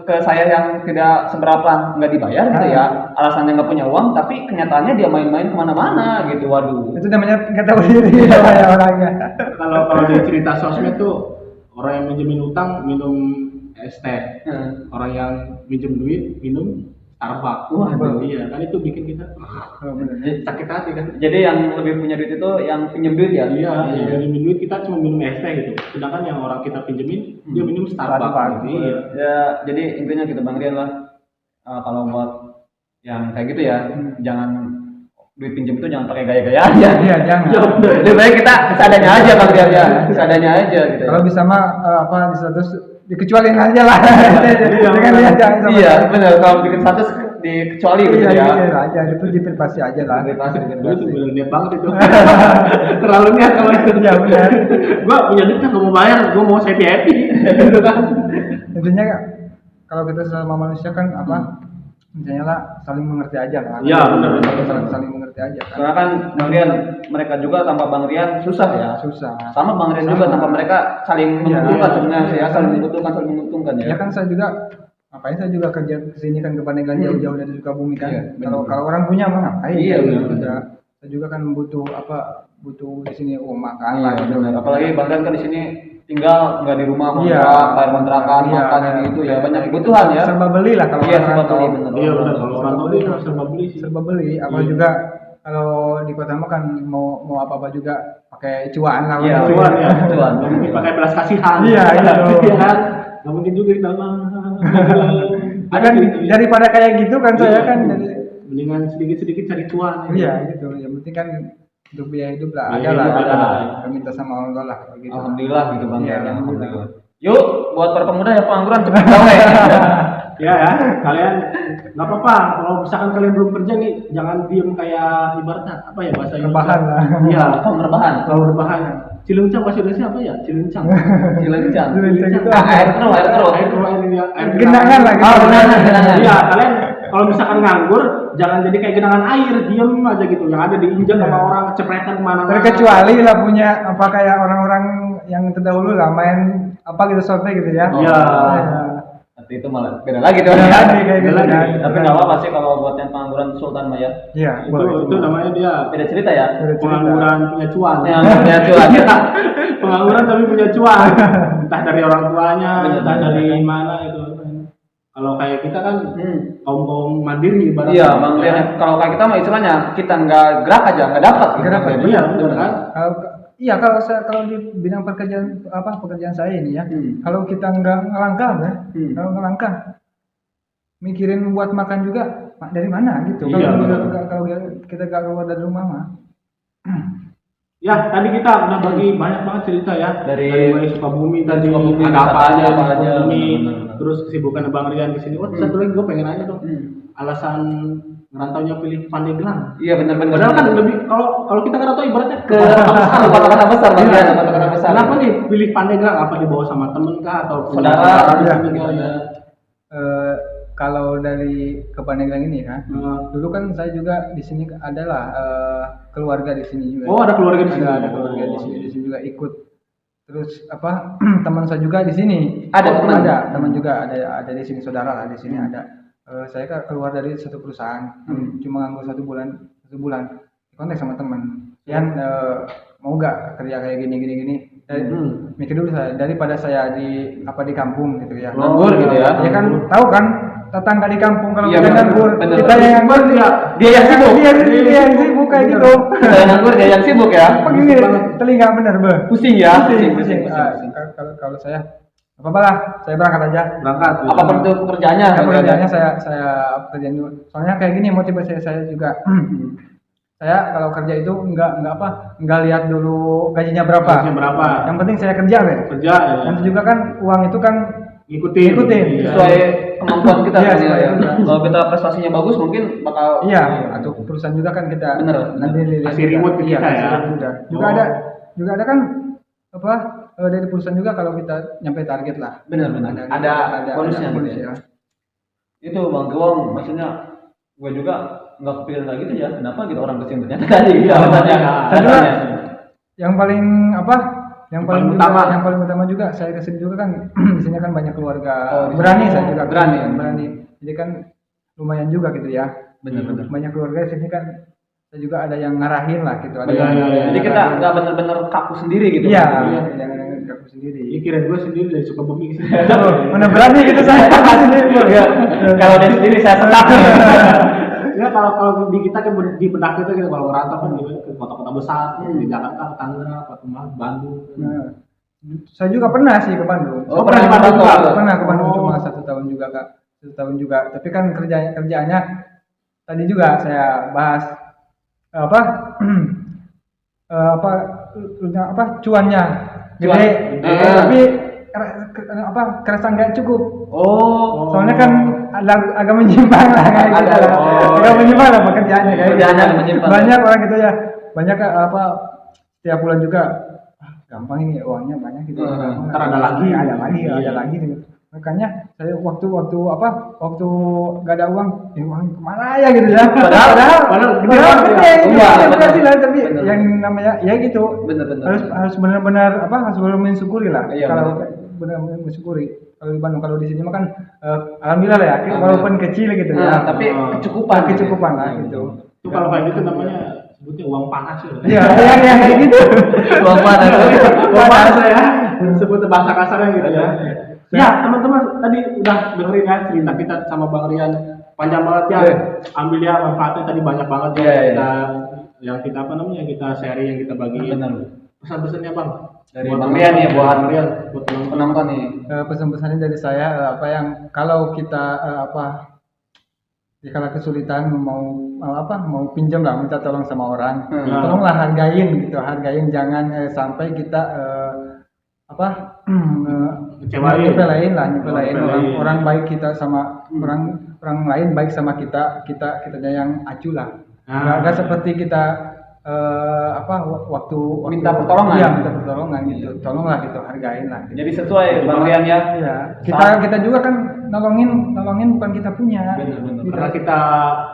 [SPEAKER 3] ke saya yang tidak seberapa nggak dibayar gitu ya, alasannya nggak punya uang, tapi kenyataannya dia main-main kemana-mana gitu, waduh.
[SPEAKER 1] Itu namanya nggak tahu diri ya orangnya.
[SPEAKER 2] Kalau di cerita sosmed tuh orang yang minjemin utang minum es teh, orang yang minjem duit minum Starbucks.
[SPEAKER 3] Waduh.
[SPEAKER 2] Iya kan itu bikin kita sakit hati kan.
[SPEAKER 3] Jadi yang lebih punya duit itu yang pinjem duit ya?
[SPEAKER 2] Iya, yang minjemin duit kita cuma minum es teh gitu. Sedangkan yang orang kita pinjemin dia minum Starbucks. Iya.
[SPEAKER 3] Ya, jadi intinya gitu Bang Rian lah. Kalau buat yang kayak gitu ya, jangan duit pinjam itu jangan pakai gaya-gaya aja.
[SPEAKER 1] Iya, jangan.
[SPEAKER 3] Lebih baik kita seadanya aja Bang Rian ya, seadanya aja gitu.
[SPEAKER 1] Kalau bisa mah terus dikecualiin aja lah. Jangan lihat jangan sama.
[SPEAKER 3] Iya, benar. Kalau bikin status dikecuali gitu
[SPEAKER 1] Iya,
[SPEAKER 3] ya.
[SPEAKER 1] iya aja itu diprivasi aja lah.
[SPEAKER 3] Privasi.
[SPEAKER 2] Itu bener niat banget itu. Terlalu niat kalau itu.
[SPEAKER 1] Iya benar.
[SPEAKER 2] Gua punya duit kan gua mau bayar, gua mau happy gitu kan.
[SPEAKER 1] Intinya kalau kita sama manusia kan intinya lah saling mengerti aja lah.
[SPEAKER 2] Iya, benar.
[SPEAKER 1] Saling mengerti aja kan.
[SPEAKER 3] Karena kan Bang Rian, mereka juga tanpa Bang Rian susah ya.
[SPEAKER 1] Susah.
[SPEAKER 3] Sama Bang Rian
[SPEAKER 1] Sama.
[SPEAKER 3] juga tanpa mereka saling
[SPEAKER 1] Iya.
[SPEAKER 3] menguntungkan sebenarnya ya, saling menguntungkan ya.
[SPEAKER 1] Ya kan saya juga ngapain saya juga kerja kesini kan ke Pandeglang jauh-jauh dari Sukabumi kan.
[SPEAKER 3] Iya,
[SPEAKER 1] Kalau orang punya mah ngapain?
[SPEAKER 3] Iya, benar.
[SPEAKER 1] Saya juga kan butuh di sini makan
[SPEAKER 3] Iya,
[SPEAKER 1] lah gitu.
[SPEAKER 3] benar. Apalagi Bang Rian kan di sini tinggal nggak di rumah
[SPEAKER 1] Iya.
[SPEAKER 3] kontrak, bayar kontrakan,
[SPEAKER 1] Iya,
[SPEAKER 3] makan ini itu ya, banyak kebutuhan ya.
[SPEAKER 1] Serba beli lah kalau
[SPEAKER 3] Iya,
[SPEAKER 1] orang
[SPEAKER 3] serba
[SPEAKER 1] rantau.
[SPEAKER 3] beli benar.
[SPEAKER 2] Iya benar, kalau orang tua itu serba beli sih.
[SPEAKER 1] Serba beli, apalagi juga kalau di kota mah kan mau apa-apa juga pakai cuan lah.
[SPEAKER 3] Iya,
[SPEAKER 2] Cuan ya,
[SPEAKER 3] Cuan.
[SPEAKER 2] Nggak mungkin pakai belas kasihan.
[SPEAKER 1] Iya, gitu.
[SPEAKER 2] Iya kan? Nggak mungkin juga kita mah.
[SPEAKER 1] Kan daripada kayak gitu kan saya kan jadi
[SPEAKER 2] mendingan sedikit-sedikit cari cuan.
[SPEAKER 1] iya gitu. Yang penting kan untuk biaya hidup lah
[SPEAKER 2] Biaya
[SPEAKER 1] ada lah.
[SPEAKER 2] hidup ada lah.
[SPEAKER 1] Kita minta sama Allah lah kayak gitu.
[SPEAKER 3] Alhamdulillah gitu Bang
[SPEAKER 1] Iya,
[SPEAKER 3] Rian.
[SPEAKER 1] alhamdulillah.
[SPEAKER 3] Yuk, buat para pemuda yang pengangguran cepat gawe.
[SPEAKER 2] Ya, kalian nggak apa-apa. Kalau misalkan kalian belum kerja nih, jangan diem kayak ibaratnya apa ya bahasa
[SPEAKER 1] Rebahan lah.
[SPEAKER 2] Iya,
[SPEAKER 3] Apa rebahan?
[SPEAKER 2] kalau rebahan. Cilencang bahasa Indonesia apa ya? Cilencang.
[SPEAKER 3] Cilencang.
[SPEAKER 1] Cilencang itu
[SPEAKER 3] Air keruh.
[SPEAKER 2] Air keruh ini ya.
[SPEAKER 1] Genangan lah.
[SPEAKER 3] Oh, genangan.
[SPEAKER 2] Iya, kalian kalau misalkan nganggur, jangan jadi kayak genangan air, diem aja gitu. Yang ada diinjak sama orang, cepretan kemana-mana.
[SPEAKER 1] Terkecuali lah punya kayak orang-orang yang terdahulu lah main gitu sorte gitu ya.
[SPEAKER 2] Iya.
[SPEAKER 3] Tapi itu malah beda lagi tuh.
[SPEAKER 1] Beda lagi kayak gitu
[SPEAKER 2] Beda lagi.
[SPEAKER 1] kan.
[SPEAKER 3] Tapi nggak apa-apa sih kalau buat yang pengangguran Sultan Maya.
[SPEAKER 1] Iya,
[SPEAKER 2] Itu namanya dia
[SPEAKER 3] Beda cerita ya.
[SPEAKER 1] Beda cerita.
[SPEAKER 2] pengangguran punya cuan.
[SPEAKER 3] Yang punya cuan.
[SPEAKER 2] Pengangguran tapi punya cuan. Entah dari orang tuanya,
[SPEAKER 3] Bener,
[SPEAKER 2] entah
[SPEAKER 3] bener.
[SPEAKER 2] dari mana itu. Kalau kayak kita kan kaum mandiri ibaratnya.
[SPEAKER 3] Iya, Bang Rian. Kalau kayak kita mah istilahnya kita nggak gerak aja, nggak dapat.
[SPEAKER 1] Nggak dapat.
[SPEAKER 2] Iya, benar kan?
[SPEAKER 1] Kalau di bidang pekerjaan saya ini ya,
[SPEAKER 3] Hmm.
[SPEAKER 1] kalau kita nggak ngelangkah ya,
[SPEAKER 3] Hmm.
[SPEAKER 1] kalau ngelangkah, mikirin buat makan juga dari mana gitu.
[SPEAKER 2] Iya, benar.
[SPEAKER 1] Kalau kita nggak keluar dari rumah mah,
[SPEAKER 2] Ya, tadi kita udah bagi banyak banget cerita ya
[SPEAKER 3] Dari
[SPEAKER 2] mulai Sukabumi tadi
[SPEAKER 3] Sukabumi,
[SPEAKER 2] ada apa aja
[SPEAKER 3] apa
[SPEAKER 2] di
[SPEAKER 3] aja,
[SPEAKER 2] Sukabumi,
[SPEAKER 3] benar.
[SPEAKER 2] terus kesibukan Bang Rian di sini. Oh, satu lagi gue pengen nanya dong, alasan ngerantaunya pilih Pandeglang.
[SPEAKER 3] Iya benar-benar.
[SPEAKER 2] Padahal kan lebih kalau kita ngerantau ibaratnya
[SPEAKER 3] ke kota-kota besar, Bang Rian, kota-kota besar.
[SPEAKER 2] Kenapa nih pilih Pandeglang? Apa dibawa sama temen kah atau punya
[SPEAKER 3] Saudara,
[SPEAKER 2] di
[SPEAKER 1] iya.
[SPEAKER 2] sini kah, ya?
[SPEAKER 1] kalau dari ke Pandeglang ini ya,
[SPEAKER 2] Hmm.
[SPEAKER 1] dulu kan saya juga di sini adalah keluarga di sini juga.
[SPEAKER 2] Oh, ada keluarga di sini.
[SPEAKER 1] Ada keluarga di sini juga ikut. Terus teman saya juga di sini.
[SPEAKER 3] Ada teman?
[SPEAKER 1] Ada teman juga ada di sini, saudara lah di sini ada. Saya kan keluar dari satu perusahaan, cuma nganggur satu bulan kontak sama teman. Yan mau nggak kerja kayak gini Mikir dulu saya daripada saya di kampung gitu ya.
[SPEAKER 3] Nganggur gitu ya.
[SPEAKER 1] Ya kan tahu kan tetangga di kampung kalau
[SPEAKER 3] Iya,
[SPEAKER 1] kita
[SPEAKER 3] benar,
[SPEAKER 1] nganggur,
[SPEAKER 3] benar.
[SPEAKER 1] kita yang nganggur
[SPEAKER 3] Dia yang sibuk.
[SPEAKER 1] dia yang sibuk kayak gitu.
[SPEAKER 3] Kita yang nganggur, dia yang sibuk ya.
[SPEAKER 1] Apa gini telinga bener
[SPEAKER 3] Pusing ya.
[SPEAKER 1] pusing. Kalau saya apa lah, saya berangkat aja.
[SPEAKER 2] Berangkat.
[SPEAKER 3] Apapun itu pekerjaannya.
[SPEAKER 1] Ya, pekerjaannya saya kerjain dulu. Soalnya kayak gini motivasi saya juga. Saya kalau kerja itu enggak lihat dulu gajinya berapa.
[SPEAKER 2] Gajinya berapa.
[SPEAKER 1] Yang penting saya kerja, Be.
[SPEAKER 2] Kerja ya.
[SPEAKER 1] Nanti juga kan uang itu kan
[SPEAKER 2] Ikutin.
[SPEAKER 1] Iya.
[SPEAKER 3] Sesuai kemampuan kita.
[SPEAKER 1] Iya,
[SPEAKER 3] kan,
[SPEAKER 1] sesuai
[SPEAKER 3] ya.
[SPEAKER 1] kita.
[SPEAKER 3] Kalau kita prestasinya bagus mungkin bakal
[SPEAKER 1] atau perusahaan juga kan kita
[SPEAKER 3] Bener.
[SPEAKER 1] nanti lihat
[SPEAKER 2] Kasih reward ke kita ya.
[SPEAKER 1] Juga ada kan dari perusahaan juga kalau kita nyampe target lah.
[SPEAKER 3] benar. Ada bonusnya gitu ya. Itu Bang Gowong, maksudnya gue juga nggak kepikiran lagi tuh ya, kenapa gitu orang kesini ternyata tadi gitu alasannya.
[SPEAKER 1] Saya juga yang paling
[SPEAKER 2] paling utama.
[SPEAKER 1] Yang paling utama juga saya kesini juga kan di sini kan banyak keluarga
[SPEAKER 3] berani
[SPEAKER 1] saya juga
[SPEAKER 3] berani.
[SPEAKER 1] Jadi kan lumayan juga gitu ya.
[SPEAKER 3] Benar.
[SPEAKER 1] Banyak keluarga di sini kan saya juga ada yang ngarahin lah gitu. Ada
[SPEAKER 3] Jadi kita nggak benar-benar kaku sendiri gitu.
[SPEAKER 1] Iya, jangan aku sendiri.
[SPEAKER 2] Ini kira gue sendiri dari Sukabumi ke sini.
[SPEAKER 1] Mana berani gitu saya sendiri.
[SPEAKER 3] Kalau dia sendiri saya tetap.
[SPEAKER 2] Ya kalau di kita kan di benak kita gitu kalau ngerantau kan gitu ke kota-kota besar di Jakarta, Tangerang, Tangerang, Bandung.
[SPEAKER 1] Nah, saya juga pernah sih ke Bandung.
[SPEAKER 3] Oh, pernah ke Bandung juga?
[SPEAKER 1] Pernah ke Bandung cuma 1 tahun juga Kak. 1 tahun juga. Tapi kan kerjaannya tadi juga saya bahas cuannya gede, tapi kerasa nggak cukup.
[SPEAKER 3] Oh.
[SPEAKER 1] Soalnya kan agak menyimpang lah kayak gitu. Agak menyimpang lah pekerjaannya kayak gitu.
[SPEAKER 3] Pekerjaannya menyimpang.
[SPEAKER 1] Banyak orang gitu ya. Banyak setiap bulan juga gampang ini uangnya banyak gitu.
[SPEAKER 2] Ntar ada lagi
[SPEAKER 1] gitu. Makanya saya waktu nggak ada uang kemana ya gitu ya. Padahal gede penghasilan tapi yang namanya ya gitu.
[SPEAKER 3] Bener.
[SPEAKER 1] Harus benar-benar harus mensyukuri lah.
[SPEAKER 3] Iya,
[SPEAKER 1] Kalau benar-benar mensyukuri. Kalau di Bandung, kalau di sini mah kan alhamdulillah lah ya, walaupun kecil gitu ya.
[SPEAKER 3] Tapi kecukupan
[SPEAKER 1] lah gitu.
[SPEAKER 2] Itu kalau kayak gitu namanya sebutnya uang panas ya.
[SPEAKER 1] Iya, yang kayak gitu.
[SPEAKER 3] Uang panas.
[SPEAKER 2] Uang panas ya. Sebut bahasa kasarnya gitu ya. Ya teman-teman tadi udah dengerin ya cerita kita sama Bang Rian, panjang banget ya. Ambil ya manfaatnya tadi banyak banget ya. Kita kita sharing, yang kita bagiin. Pesan-pesannya Bang
[SPEAKER 3] dari Bang Rian nih buat penonton nih.
[SPEAKER 1] Pesan-pesannya dari saya yang kalau kita kalau kesulitan mau pinjam lah, minta tolong sama orang, tolonglah hargain jangan sampai kita nyepelain orang baik kita sama orang lain baik sama kitanya yang acuh lah. Nggak seperti kita waktu
[SPEAKER 3] minta pertolongan
[SPEAKER 1] gitu. Tolonglah gitu, hargain lah. Gitu.
[SPEAKER 3] Jadi sesuai Bang Rian ya.
[SPEAKER 1] Iya. Kita juga kan nolongin bukan kita punya.
[SPEAKER 3] Benar.
[SPEAKER 1] Gitu.
[SPEAKER 2] Karena kita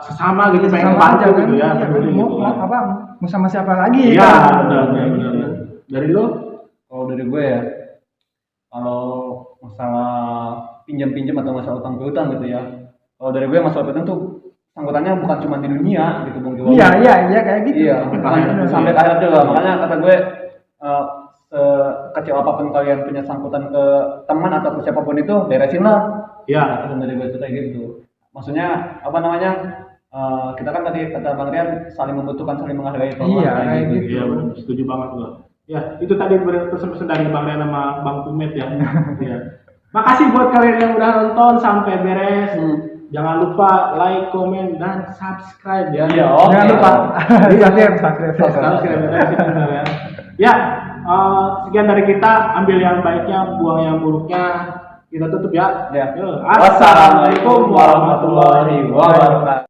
[SPEAKER 2] sesama gitu pengen
[SPEAKER 1] Sama
[SPEAKER 2] bantu
[SPEAKER 1] aja,
[SPEAKER 2] gitu ya.
[SPEAKER 1] Mau sama siapa lagi?
[SPEAKER 2] Iya,
[SPEAKER 1] kan?
[SPEAKER 2] benar. Dari lo?
[SPEAKER 3] Kalau dari gue ya, kalau masalah pinjam atau masalah utang piutang gitu ya. Kalau dari gue masalah piutang tuh anggotannya bukan cuma di dunia gitu Bang.
[SPEAKER 1] Iya kayak gitu.
[SPEAKER 3] Iya, sampai akhirat juga. Makanya kata gue sekecil apapun kalian punya sangkutan ke teman atau ke siapapun itu beresin lah.
[SPEAKER 2] Iya.
[SPEAKER 3] Pesan dari gue itu kayak gitu. Maksudnya kita kan tadi kata Bang Rian saling membutuhkan, saling menghargai.
[SPEAKER 1] Iya, kayak gitu.
[SPEAKER 2] Iya, setuju banget gue. Ya, itu tadi pesan-pesan dari Bang Rian sama Bang Tumet ya. Iya. Makasih buat kalian yang udah nonton sampai beres. Jangan lupa like, komen, dan subscribe ya.
[SPEAKER 3] Iya,
[SPEAKER 1] Jangan lupa
[SPEAKER 2] subscribe ya. Ya, sekian dari kita. Ambil yang baiknya, buang yang buruknya. Kita tutup ya.
[SPEAKER 3] Wassalamualaikum warahmatullahi wabarakatuh.